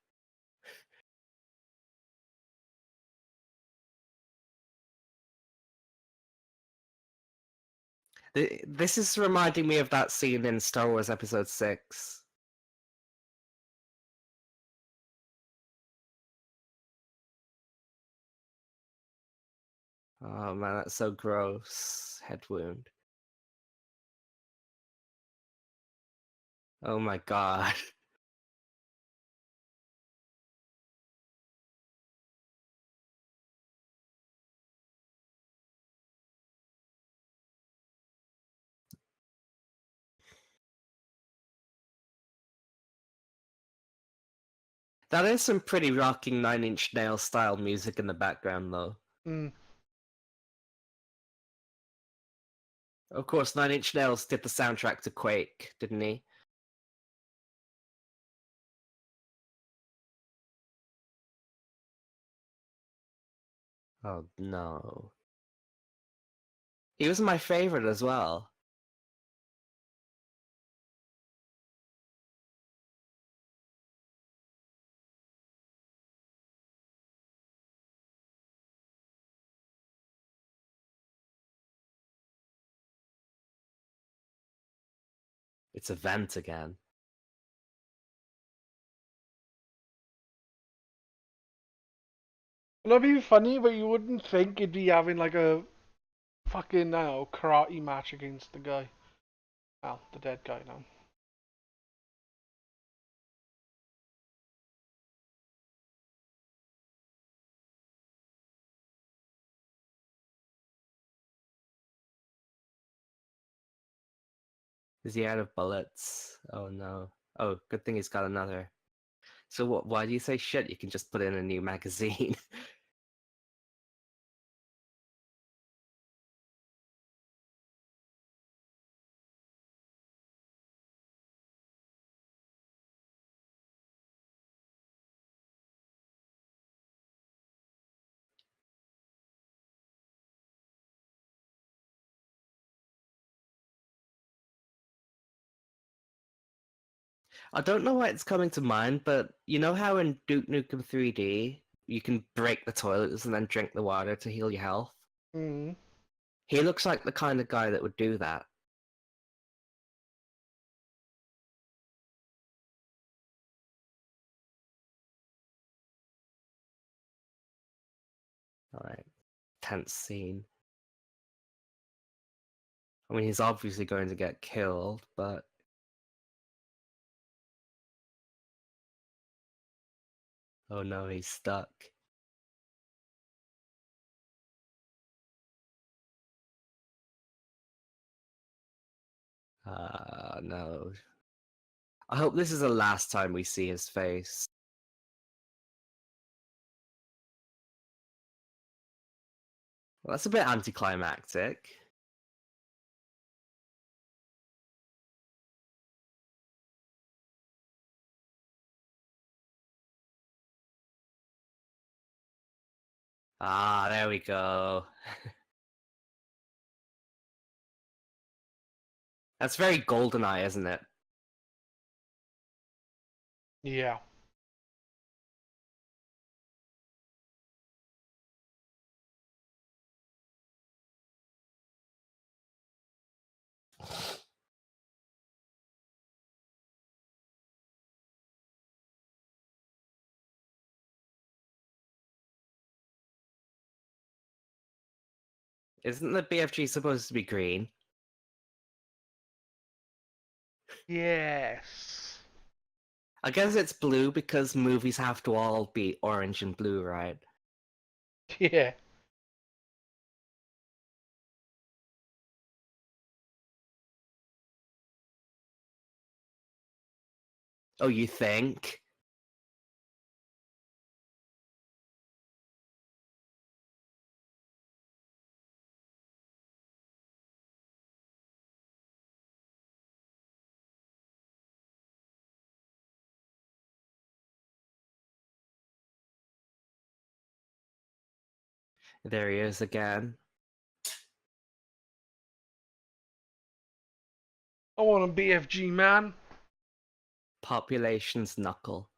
B: This is reminding me of that scene in Star Wars Episode 6. Oh man, that's so gross. Head wound. Oh my god. That is some pretty rocking Nine Inch Nails style music in the background, though.
A: Hmm.
B: Of course, Nine Inch Nails did the soundtrack to Quake, didn't he? Oh no. He was my favorite as well. It's a vent again.
A: Well, that'd be funny, but you wouldn't think he'd be having like a fucking, I don't know, karate match against the guy. Well, the dead guy now.
B: Is he out of bullets? Oh no. Oh, good thing he's got another. So what? Why do you say shit? You can just put in a new magazine. I don't know why it's coming to mind, but you know how in Duke Nukem 3D you can break the toilets and then drink the water to heal your health?
A: Hmm.
B: He looks like the kind of guy that would do that. Alright. Tense scene. I mean, he's obviously going to get killed, but Oh no, he's stuck. No. I hope this is the last time we see his face. Well, that's a bit anticlimactic. Ah, there we go. That's very GoldenEye, isn't it?
A: Yeah.
B: Isn't the BFG supposed to be green?
A: Yes.
B: I guess it's blue because movies have to all be orange and blue, right?
A: Yeah.
B: Oh, you think? There he is again.
A: I want a BFG, man.
B: Population's knuckle.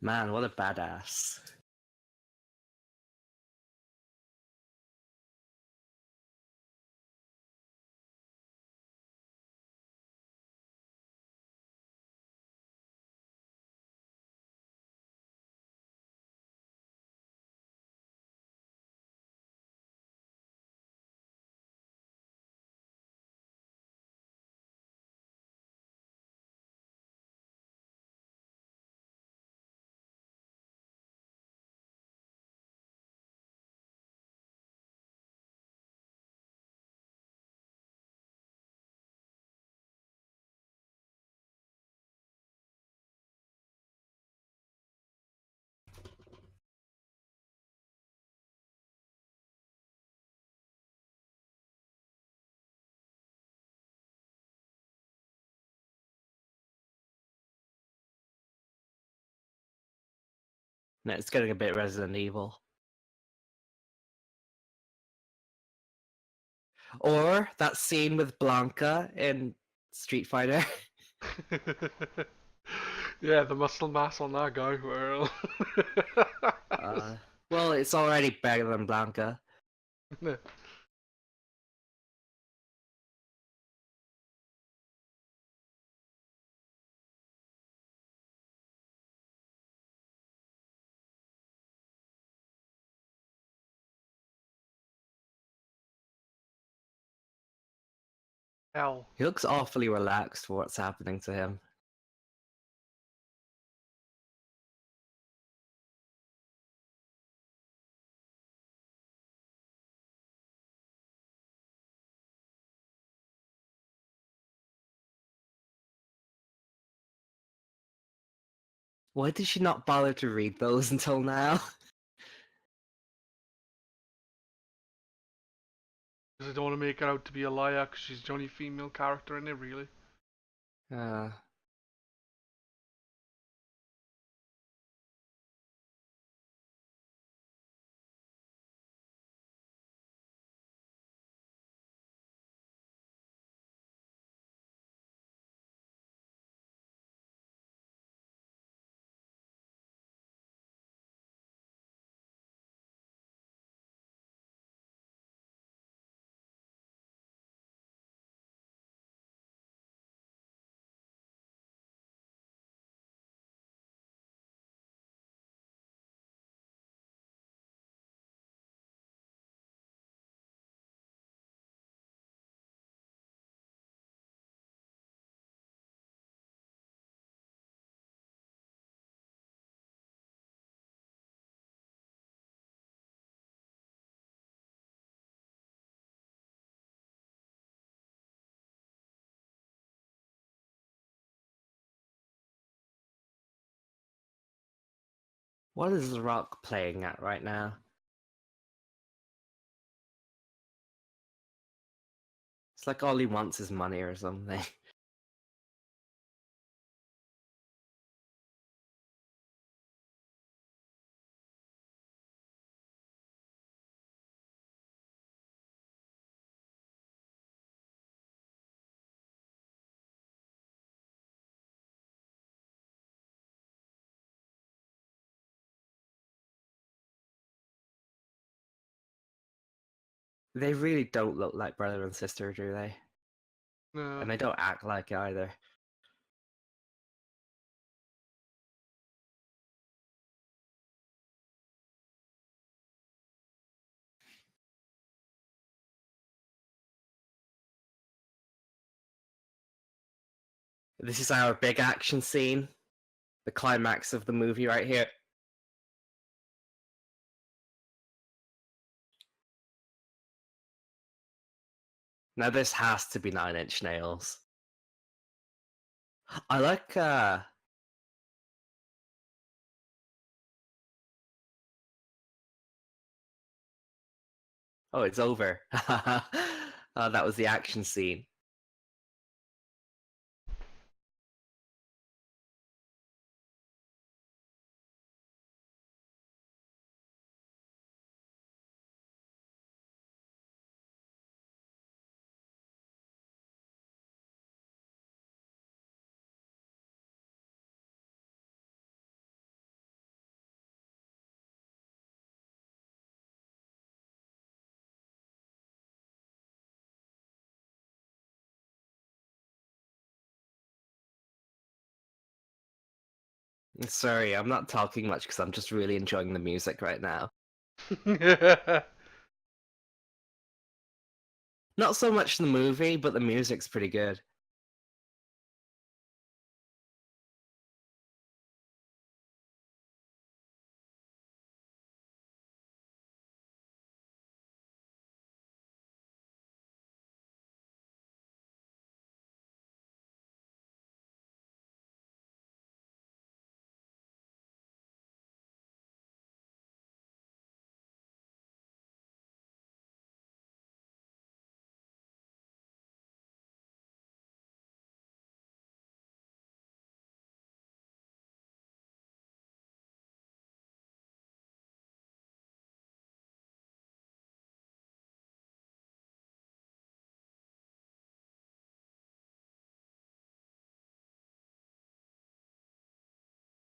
B: Man, what a badass. No, it's getting a bit Resident Evil. Or that scene with Blanca in Street Fighter.
A: Yeah, the muscle mass on that guy. Well.
B: uh, well, it's already better than Blanca.
A: Hell.
B: He looks awfully relaxed for what's happening to him. Why did she not bother to read those until now?
A: Because I don't want to make her out to be a liar, because she's the only female character in it, really.
B: Uh, what is The Rock playing at right now? It's like all he wants is money or something. They really don't look like brother and sister, do they?
A: No.
B: And they don't act like it either. This is our big action scene. The climax of the movie right here. Now this has to be Nine Inch Nails. I like oh, it's over. That was the action scene. Sorry, I'm not talking much because I'm just really enjoying the music right now. Not so much the movie, but the music's pretty good.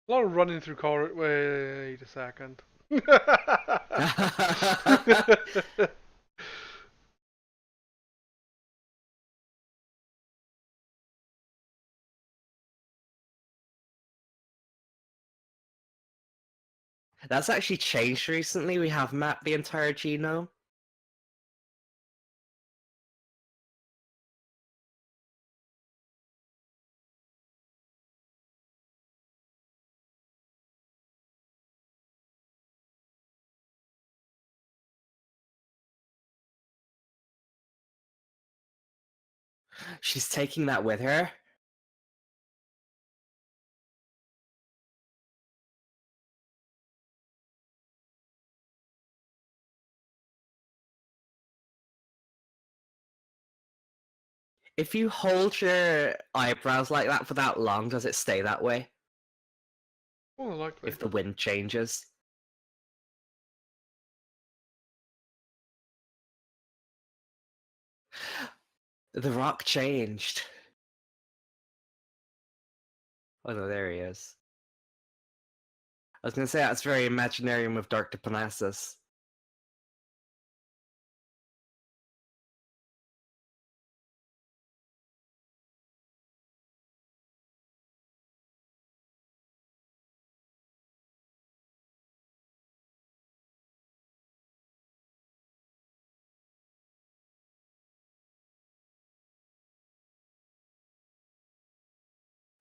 A: A lot of running through corridors. Wait a second.
B: That's actually changed recently. We have mapped the entire genome. She's taking that with her? If you hold your eyebrows like that for that long, does it stay that way?
A: More than likely.
B: If the wind changes? The Rock changed. Oh no, there he is. I was gonna say that's very Imaginarium of Dark Parnassus.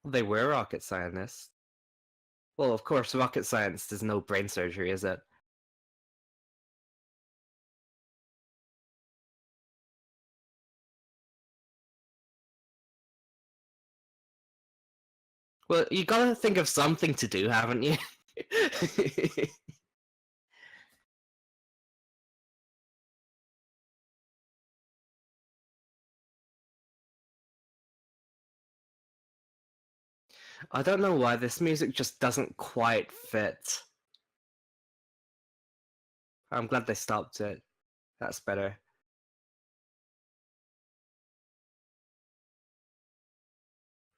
B: They were rocket scientists. Well, of course, rocket science is no brain surgery, is it? Well, you gotta think of something to do, haven't you? I don't know why this music just doesn't quite fit. I'm glad they stopped it. That's better.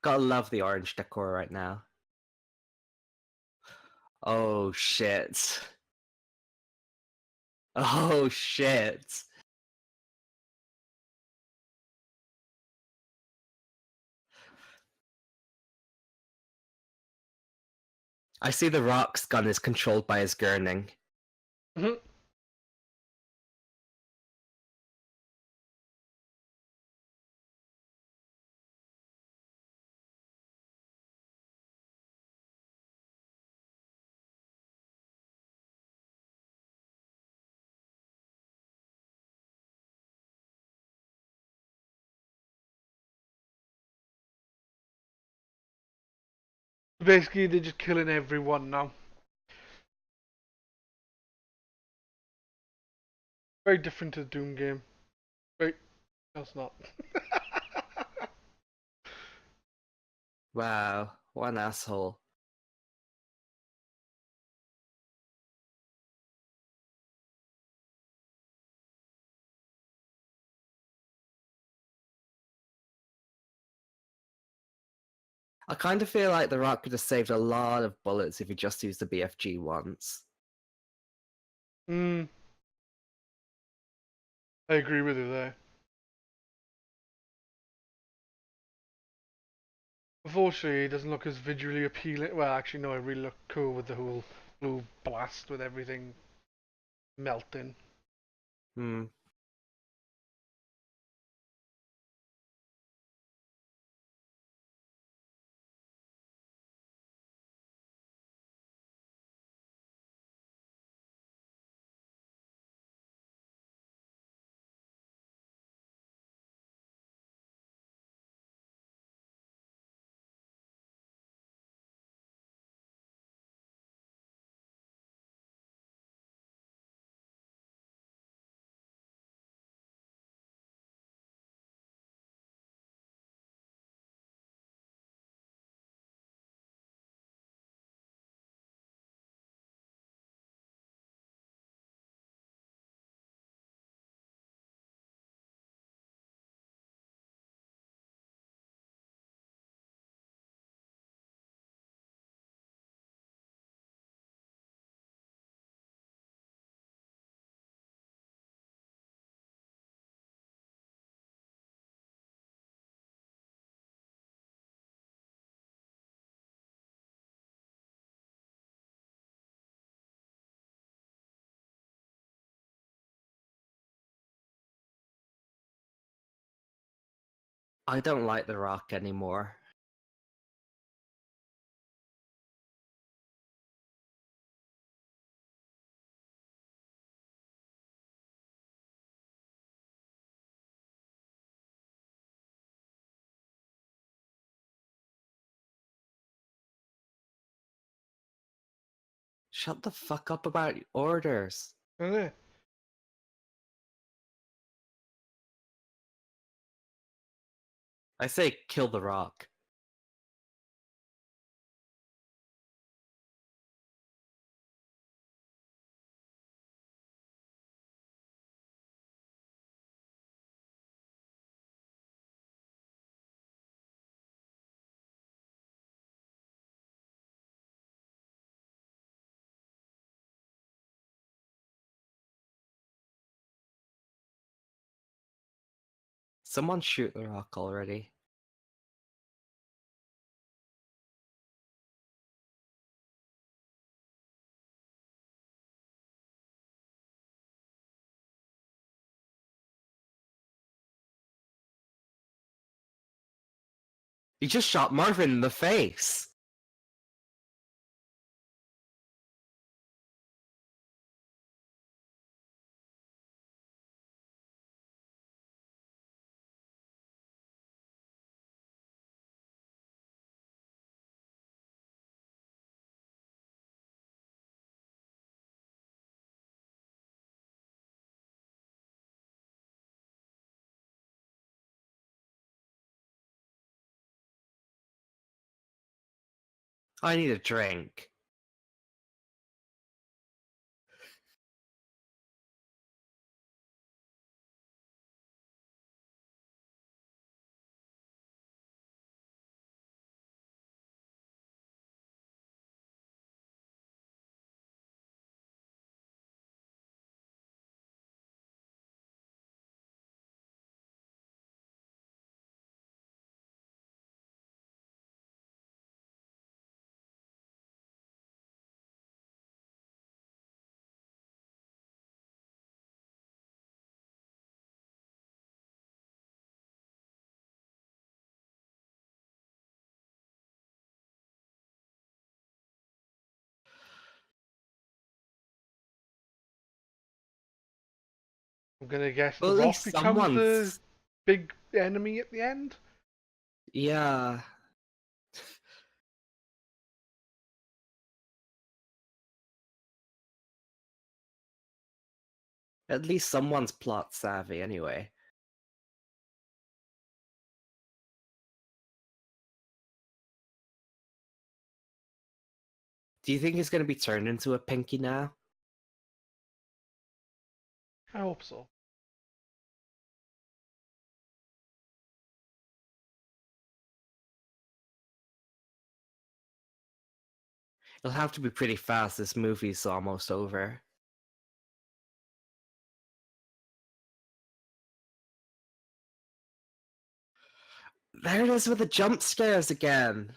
B: Gotta love the orange decor right now. Oh shit. Oh shit. I see the Rock's gun is controlled by his gurning.
A: Mm-hmm. Basically, they're just killing everyone now. Very different to the Doom game. Wait, that's not.
B: Wow, what an asshole. I kind of feel like the Rock could have saved a lot of bullets if he just used the BFG once.
A: Hmm. I agree with you there. Unfortunately, it doesn't look as visually appealing. Well, actually, no, it really looked cool with the whole blue blast with everything melting.
B: Hmm. I don't like the Rock anymore. Shut the fuck up about orders.
A: Isn't it?
B: I say kill the Rock. Someone shoot the Rock already. He just shot Marvin in the face. I need a drink.
A: I'm gonna guess
B: Well,
A: the
B: at
A: Rock
B: least
A: becomes the
B: someone's...
A: big enemy at the end.
B: Yeah. At least someone's plot savvy anyway. Do you think he's going to be turned into a Pinky now?
A: I hope so.
B: It'll have to be pretty fast. This movie's almost over. There it is with the jump scares again.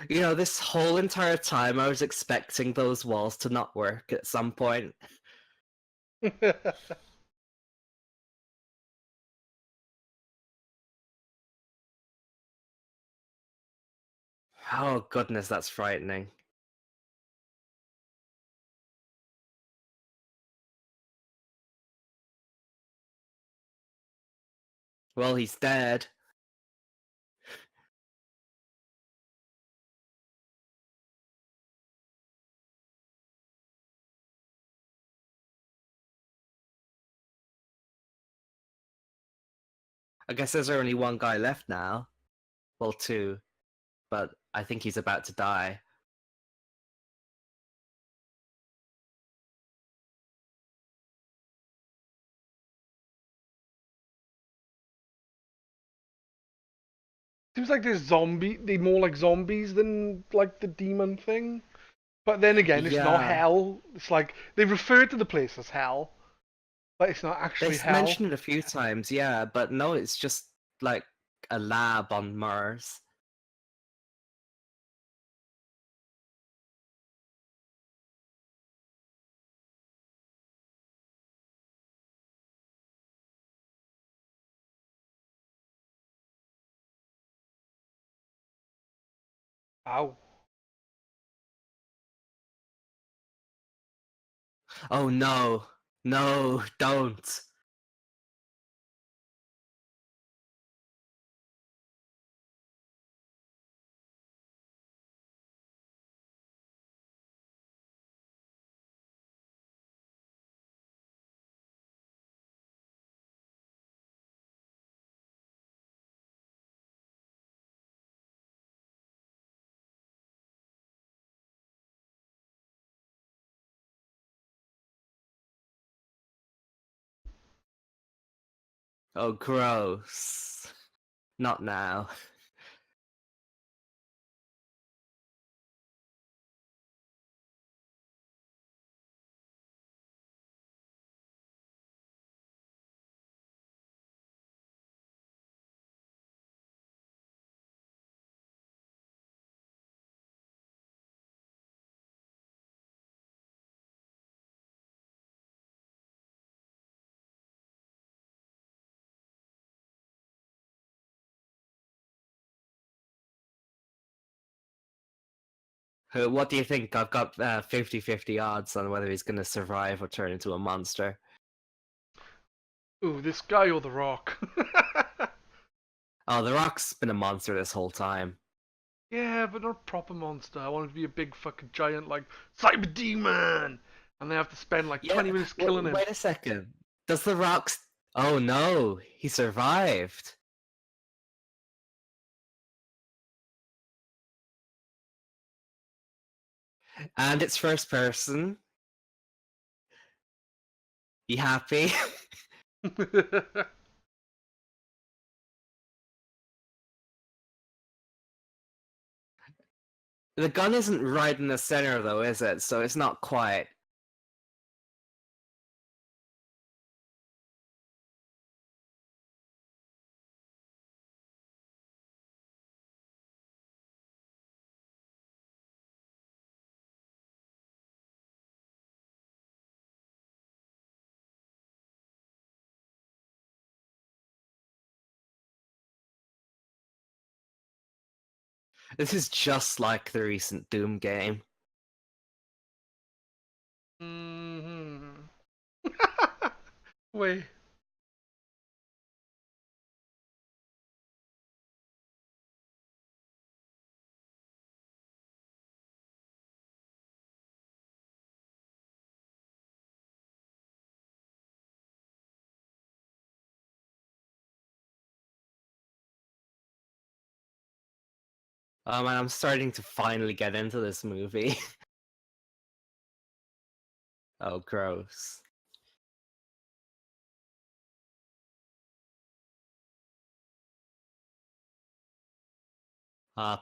B: You know, this whole entire time I was expecting those walls to not work at some point. Oh goodness, that's frightening. Well, he's dead. I guess there's only one guy left now. Well, two. But I think he's about to die.
A: Seems like they're more like zombies than like the demon thing. But then again, it's not
B: Yeah.
A: hell. It's like they refer to the place as hell, but it's not
B: They
A: actually hell.
B: mentioned it a few times, yeah, but no, it's just like a lab on Mars.
A: Ow.
B: Oh no. No, don't. Oh, gross. Not now. What do you think? I've got 50-50 odds on whether he's going to survive or turn into a monster.
A: Ooh, this guy or the Rock?
B: Oh, The Rock's been a monster this whole time.
A: Yeah, but not a proper monster. I want it to be a big fucking giant like cyber demon, and they have to spend like
B: Yeah,
A: 20 minutes killing him.
B: wait a second. Does The Rock's... Oh no, he survived. And it's first person. You happy? The gun isn't right in the center though, is it? So it's not quite. This is just like the recent Doom game.
A: hmm Wait.
B: And I'm starting to finally get into this movie. Oh, gross.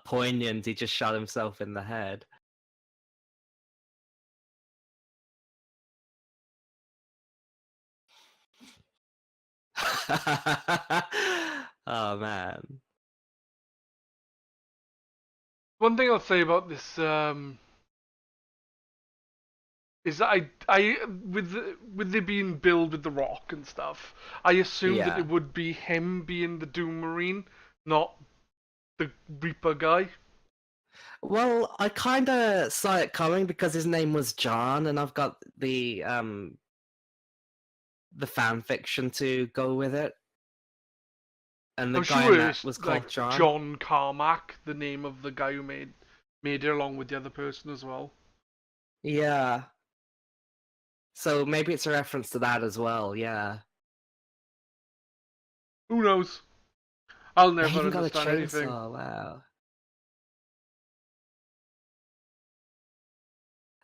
B: Poignant, he just shot himself in the head. Oh man.
A: One thing I'll say about this is that with it being billed with the Rock and stuff, I assumed that
B: Yeah.
A: it would be him being the Doom Marine, not the Reaper guy.
B: Well, I kinda saw it coming because his name was John, and I've got the fan fiction to go with it. And the
A: I'm
B: guy in
A: sure
B: that
A: it's
B: was called
A: like
B: John.
A: John Carmack, the name of the guy who made it along with the other person as well.
B: Yeah. So maybe it's a reference to that as well, yeah.
A: Who knows? I'll
B: They
A: never
B: even got a
A: understand anything.
B: chainsaw, wow.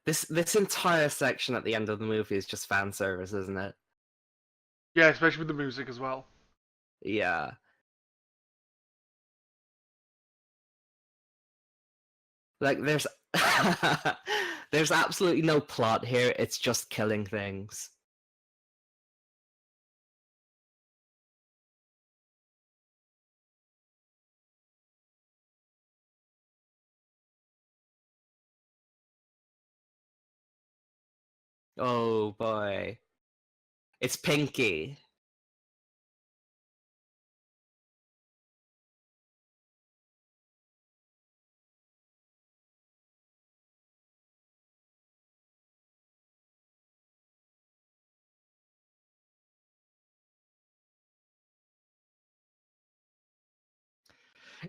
B: This entire section at the end of the movie is just fan service, isn't it?
A: Yeah, especially with the music as well.
B: Yeah. Like there's there's absolutely no plot here, it's just killing things. Oh boy. It's Pinky.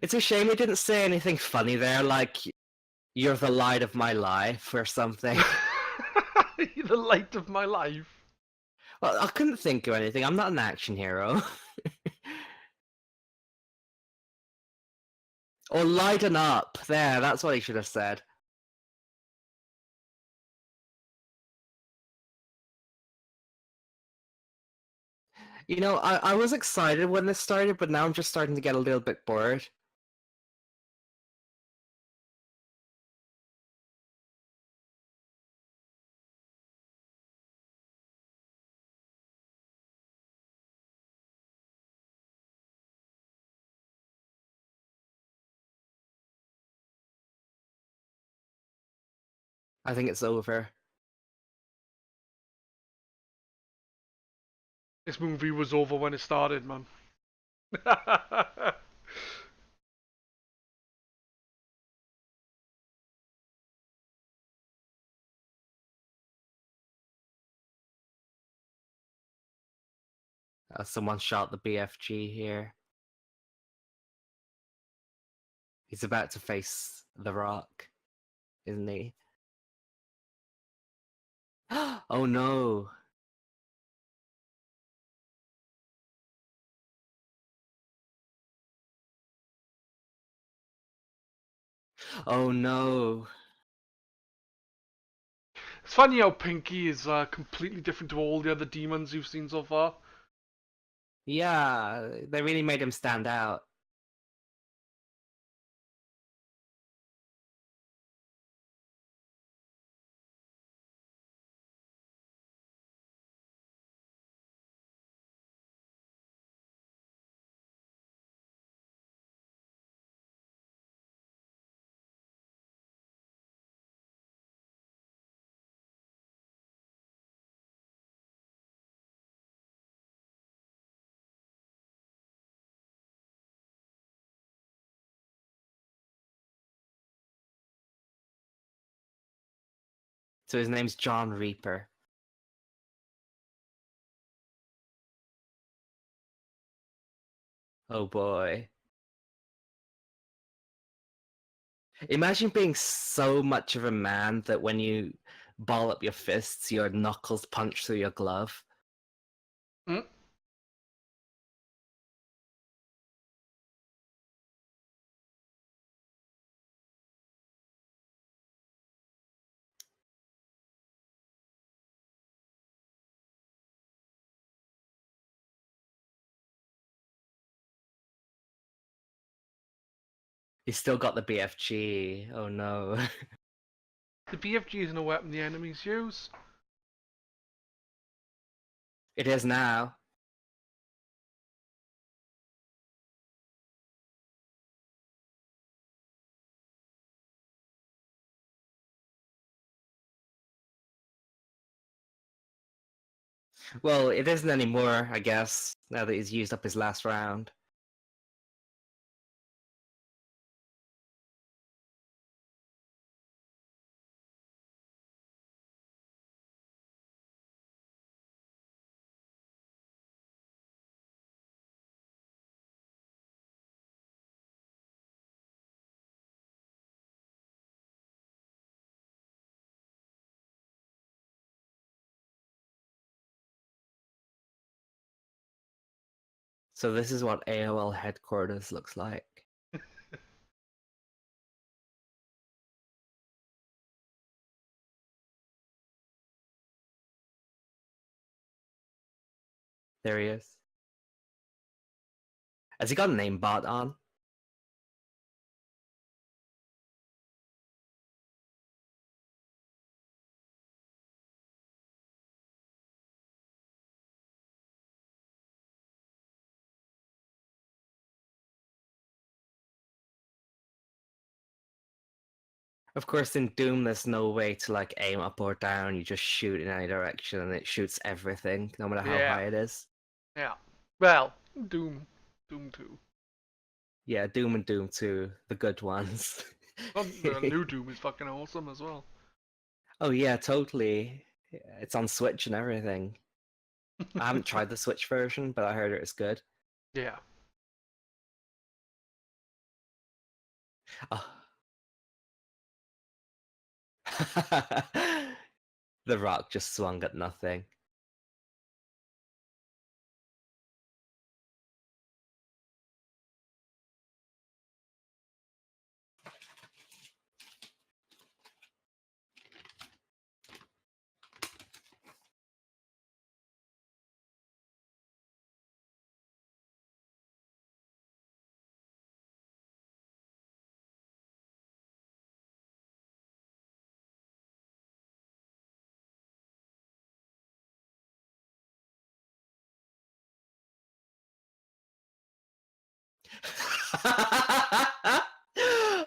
B: It's a shame he didn't say anything funny there, like "You're the light of my life" or something.
A: The light of my life.
B: Well, I couldn't think of anything. I'm not an action hero. Or "lighten up." There, that's what he should have said. You know, I was excited when this started, but now I'm just starting to get a little bit bored. I think it's over.
A: This movie was over when it started, man.
B: Someone shot the BFG here. He's about to face The Rock, isn't he? Oh no! Oh no!
A: It's funny how Pinky is completely different to all the other demons you've seen so far.
B: Yeah, they really made him stand out. So his name's John Reaper. Oh boy. Imagine being so much of a man that when you ball up your fists, your knuckles punch through your glove.
A: Hmm?
B: He's still got the BFG. Oh no.
A: The BFG isn't a weapon the enemies use.
B: It is now. Well, it isn't anymore, I guess, now that he's used up his last round. So this is what AOL headquarters looks like. There he is. Has he got a name bot on? Of course, in Doom, there's no way to like aim up or down. You just shoot in any direction, and it shoots everything, no matter how
A: Yeah,
B: high it is.
A: yeah. Well, Doom, Doom 2.
B: Yeah, Doom and Doom 2, the good ones.
A: The new Doom is fucking awesome as well.
B: Oh yeah, totally. It's on Switch and everything. I haven't tried the Switch version, but I heard it was good.
A: Yeah.
B: Oh. The Rock just swung at nothing.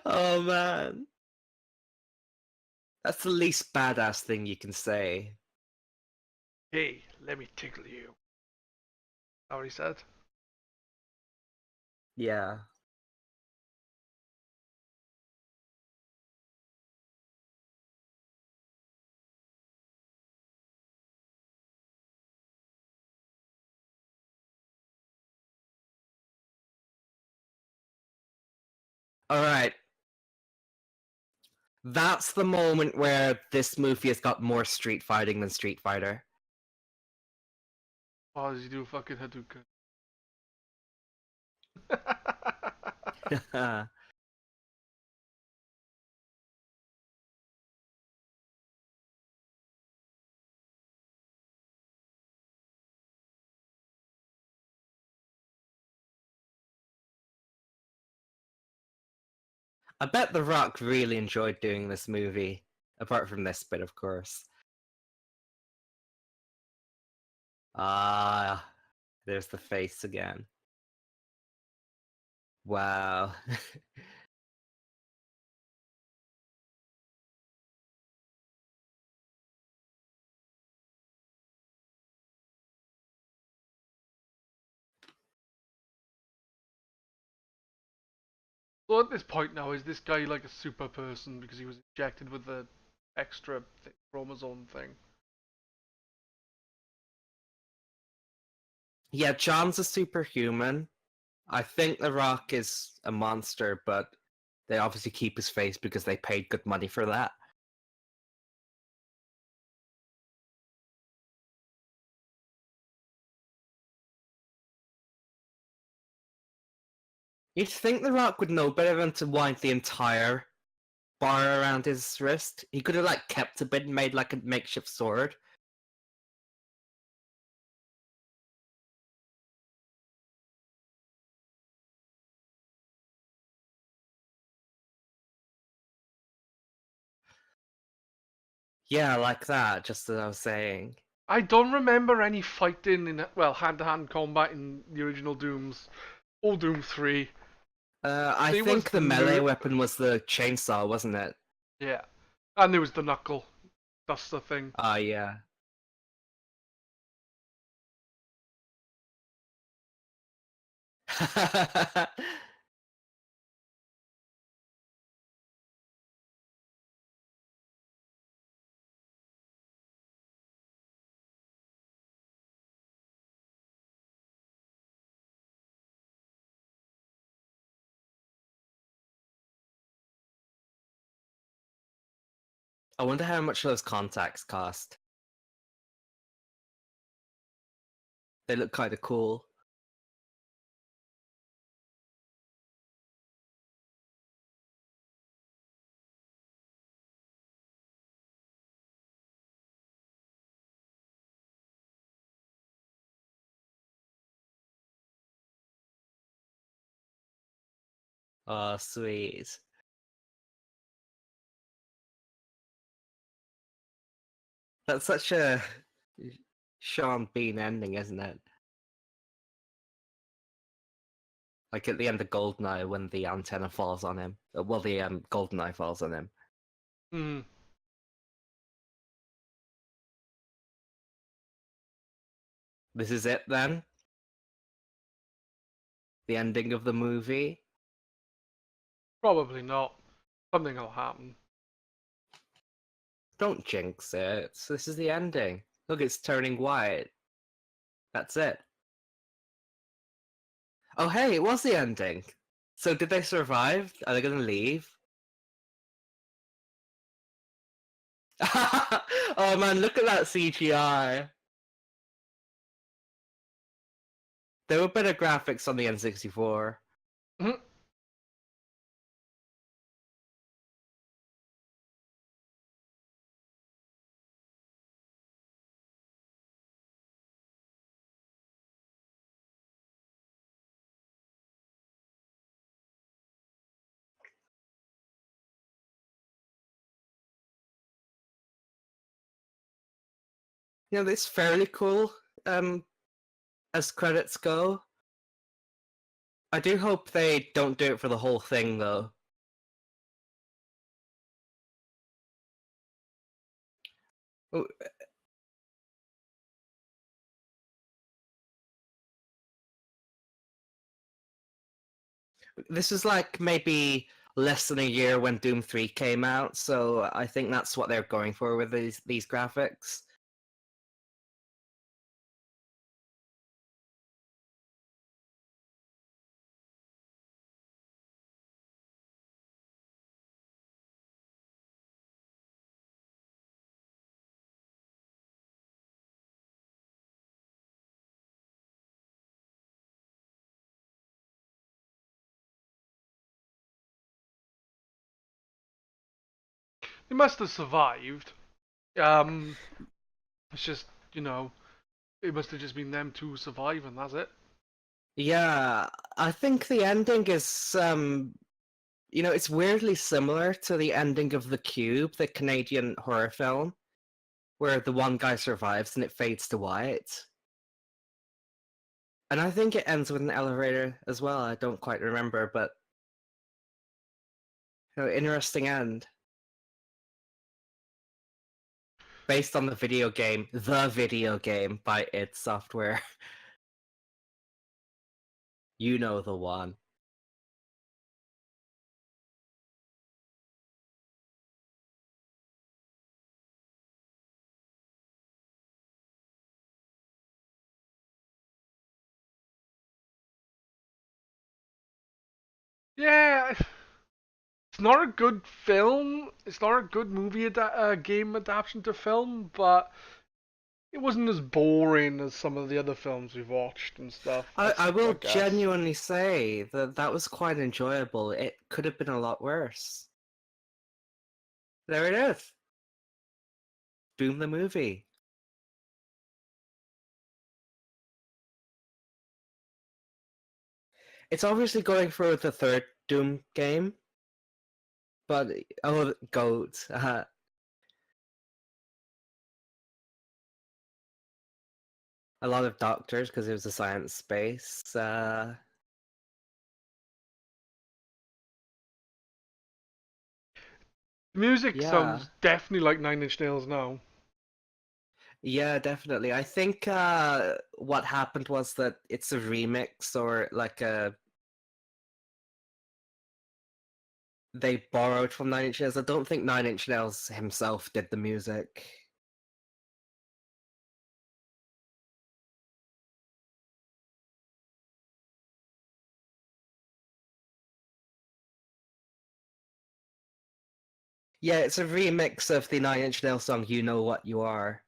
B: Oh man. That's the least badass thing you can say.
A: Hey, let me tickle you. That what he said?
B: Yeah. Alright. That's the moment where this movie has got more street fighting than Street Fighter.
A: Oh, does he do a fucking Hadouken?
B: I bet The Rock really enjoyed doing this movie. Apart from this bit, of course. Ah, there's the face again. Wow.
A: So at this point now, is this guy like a super person because he was injected with the extra chromosome thing?
B: Yeah, John's a superhuman. I think The Rock is a monster, but they obviously keep his face because they paid good money for that. You'd think The Rock would know better than to wind the entire bar around his wrist. He could have like kept a bit and made like a makeshift sword. Yeah, like that, just as I was saying.
A: I don't remember any fighting in hand-to-hand combat in the original Dooms or Doom 3.
B: I
A: There was
B: think the melee weapon was the chainsaw, wasn't it?
A: yeah, and there was the knuckle. That's the thing.
B: Ah, yeah. I wonder how much those contacts cost. They look kind of cool. Oh, sweet. That's such a Sean Bean ending, isn't it? Like at the end of Goldeneye when the antenna falls on him. Well, the Goldeneye falls on him.
A: Hmm.
B: This is it then? The ending of the movie?
A: Probably not. Something will happen.
B: Don't jinx it. This is the ending. Look, it's turning white. That's it. Oh, hey, it was the ending. So did they survive? Are they gonna leave? Oh man, look at that CGI. There were better graphics on the N64.
A: Mhm.
B: You know, it's fairly cool, as credits go. I do hope they don't do it for the whole thing, though. Oh, this is like maybe less than a year when Doom 3 came out, so I think that's what they're going for with these graphics.
A: They must have survived. Um, it's just, it must have just been them two surviving. That's it.
B: Yeah, I think the ending is it's weirdly similar to the ending of The Cube, the Canadian horror film, where the one guy survives and it fades to white. And I think it ends with an elevator as well. I don't quite remember, but interesting end. Based on the video game by id Software. You know the one.
A: Yeah, it's not a good film. It's not a good game adaptation to film, but it wasn't as boring as some of the other films we've watched and stuff.
B: I
A: I
B: will
A: guess.
B: genuinely say that that was quite enjoyable. It could have been a lot worse. There it is. Doom the movie. It's obviously going for the third Doom game, but oh, goat. A lot of doctors because it was a science space.
A: The music
B: Yeah,
A: sounds definitely like Nine Inch Nails now.
B: yeah, definitely. I think what happened was that it's a remix or like they borrowed from Nine Inch Nails. I don't think Nine Inch Nails himself did the music. Yeah, it's a remix of the Nine Inch Nails song "You Know What You Are"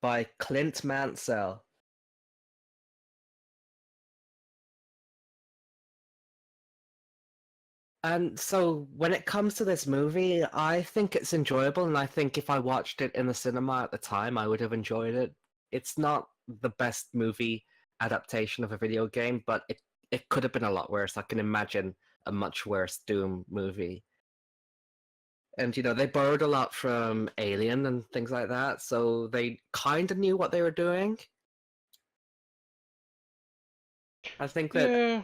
B: by Clint Mansell. And so when it comes to this movie, I think it's enjoyable, and I think if I watched it in the cinema at the time, I would have enjoyed it. It's not the best movie adaptation of a video game, but it could have been a lot worse. I can imagine a much worse Doom movie. And they borrowed a lot from Alien and things like that, so they kind of knew what they were doing. I think that
A: Yeah.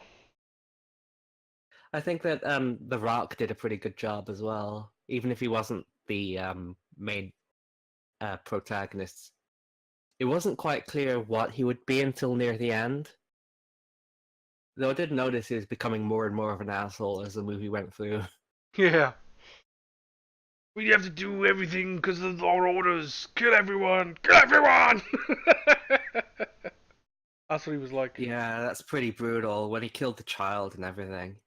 B: I think that The Rock did a pretty good job as well, even if he wasn't the main protagonist. It wasn't quite clear what he would be until near the end. Though I did notice he was becoming more and more of an asshole as the movie went through.
A: Yeah. We have to do everything because of our orders. Kill everyone! Kill everyone! That's what he was like.
B: Yeah, that's pretty brutal when he killed the child and everything.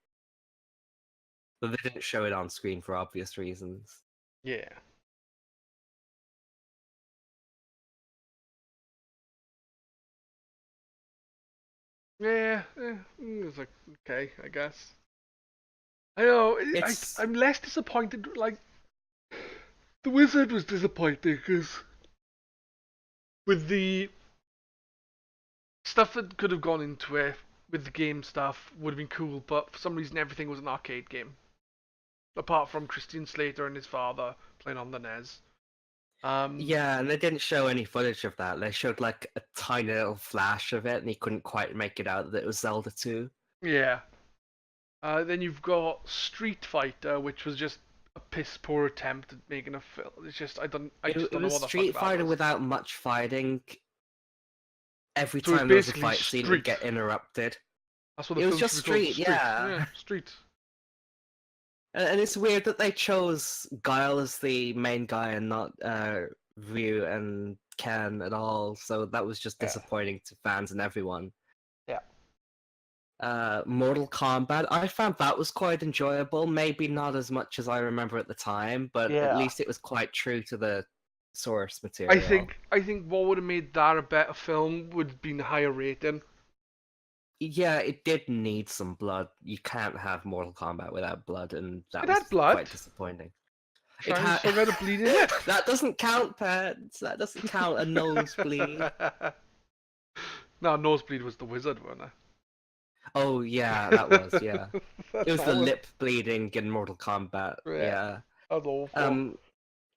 B: But they didn't show it on screen for obvious reasons.
A: Yeah. Yeah, it was like, okay, I guess. I know,
B: It's
A: I'm less disappointed, like, the wizard was disappointing, because with the stuff that could have gone into it, with the game stuff, would have been cool, but for some reason everything was an arcade game. Apart from Christian Slater and his father playing on the NES.
B: Yeah, and they didn't show any footage of that. They showed like a tiny little flash of it, and he couldn't quite make it out that it was Zelda 2.
A: Yeah. Then you've got Street Fighter, which was just a piss poor attempt at making a film. It's just I just
B: It
A: don't know
B: was
A: what the fuck
B: Street
A: that
B: Fighter
A: was.
B: without much fighting. Every
A: So it's
B: time there was a
A: basically
B: fight scene, it would
A: Street.
B: get interrupted.
A: That's what the
B: It was
A: film
B: just
A: should be called.
B: Street,
A: Street.
B: yeah.
A: Yeah, Street.
B: And it's weird that they chose Guile as the main guy and not Ryu and Ken at all. So that was just
A: Yeah.
B: disappointing to fans and everyone.
A: Yeah.
B: Mortal Kombat, I found that was quite enjoyable. Maybe not as much as I remember at the time, but at
A: Yeah.
B: least it was quite true to the source
A: I
B: material.
A: think I think what would have made that a better film would have been a higher rating.
B: Yeah, it did need some blood. You can't have Mortal Kombat without blood, and that
A: It
B: was
A: had blood.
B: quite disappointing. It
A: Shine
B: had
A: so red a bleed in it.
B: that doesn't count, Pets. That doesn't count. A nosebleed.
A: No, Nosebleed was the wizard, wasn't it?
B: Oh yeah, that was yeah. It
A: That's
B: was the
A: all.
B: lip bleeding in Mortal Kombat.
A: Yeah,
B: Yeah.
A: that's awful.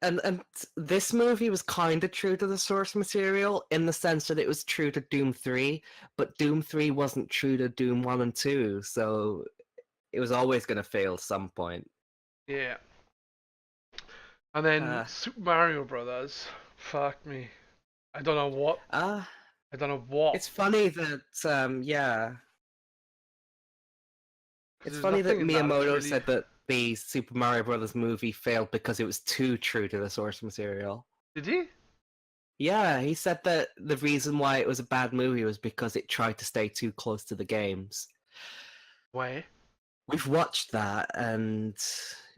B: And this movie was kind of true to the source material in the sense that it was true to Doom 3, but Doom 3 wasn't true to Doom 1 and 2, so it was always going to fail some point.
A: Yeah. And then
B: Uh,
A: Super Mario Brothers. Fuck me. I don't know what.
B: uh,
A: I don't know what.
B: it's funny that, yeah,
A: 'Cause
B: it's
A: there's
B: funny that
A: nothing in that that's
B: Miyamoto
A: really.
B: said that the Super Mario Brothers movie failed because it was too true to the source material.
A: Did he?
B: Yeah, he said that the reason why it was a bad movie was because it tried to stay too close to the games.
A: Why?
B: We've watched that, and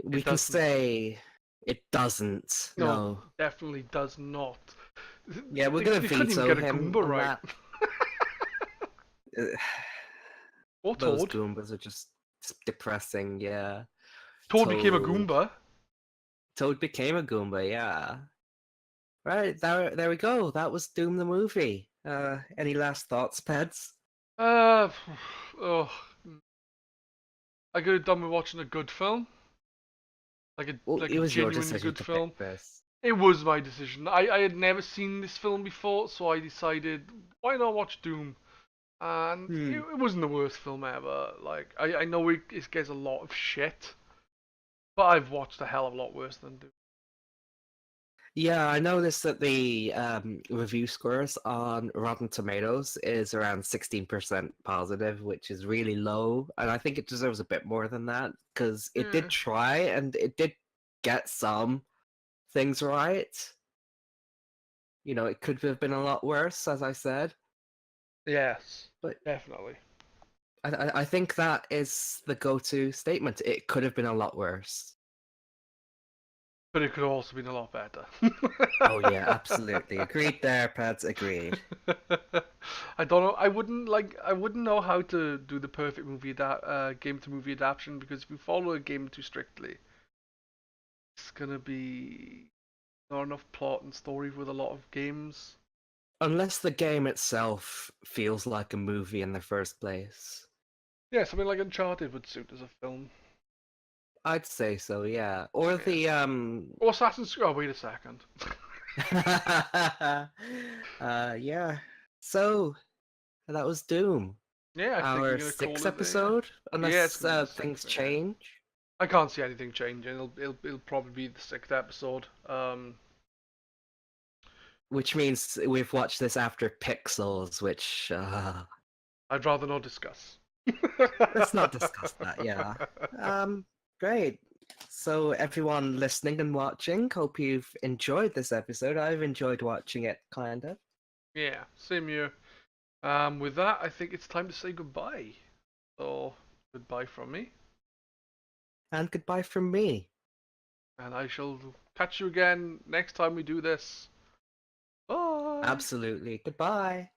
B: we
A: It
B: can
A: doesn't.
B: say it doesn't.
A: No,
B: No.
A: definitely does not.
B: Yeah, we're
A: They,
B: gonna
A: they couldn't even
B: veto
A: get a
B: him
A: Goomba
B: on
A: right.
B: that. Uh,
A: Or
B: Those
A: Toad.
B: Goombas are just depressing. Yeah.
A: Toad became a
B: Toad.
A: Goomba.
B: Toad became a Goomba. Yeah. Right. There we go. That was Doom the movie. Any last thoughts, Peds?
A: Uh, oh, I could have done with watching a good film,
B: Well,
A: like
B: it
A: a
B: was your
A: genuinely
B: decision
A: good
B: to
A: film.
B: pick this.
A: It was my decision. I had never seen this film before, so I decided why not watch Doom. And
B: Hmm.
A: it wasn't the worst film ever. Like I know it gets a lot of shit, but I've watched a hell of a lot worse than Doom.
B: Yeah, I noticed that the review scores on Rotten Tomatoes is around 16% positive, which is really low, and I think it deserves a bit more than that because it
A: Yeah.
B: did try and it did get some things right. You know, it could have been a lot worse, as I said,
A: Yes,
B: but
A: definitely.
B: I think that is the go-to statement. It could have been a lot worse.
A: But it could have also been a lot better.
B: Oh yeah, absolutely. Agreed there, Pads, agreed.
A: I don't know. I wouldn't know how to do the perfect game to movie adaptation because if you follow a game too strictly, it's gonna be not enough plot and story with a lot of games.
B: Unless the game itself feels like a movie in the first place.
A: Yeah, something like Uncharted would suit as a film.
B: I'd say so, yeah. Or
A: Yeah.
B: the
A: Or Assassin's Creed. Oh, wait a second.
B: yeah. So that was Doom.
A: Yeah, I think we're
B: Our
A: gonna call
B: sixth
A: it there.
B: episode,
A: Yeah, it's
B: unless
A: gonna be the
B: things
A: sixth. Yeah.
B: change.
A: I can't see anything changing. It'll probably be the sixth episode.
B: Which means we've watched this after Pixels, which
A: I'd rather not discuss.
B: let's not discuss that, yeah. Great. So everyone listening and watching, hope you've enjoyed this episode. I've enjoyed watching it, kind of.
A: Yeah, same here. With that, I think it's time to say goodbye. So, goodbye from me,
B: And goodbye from me.
A: and I shall catch you again next time we do this. Bye!
B: Absolutely. Goodbye.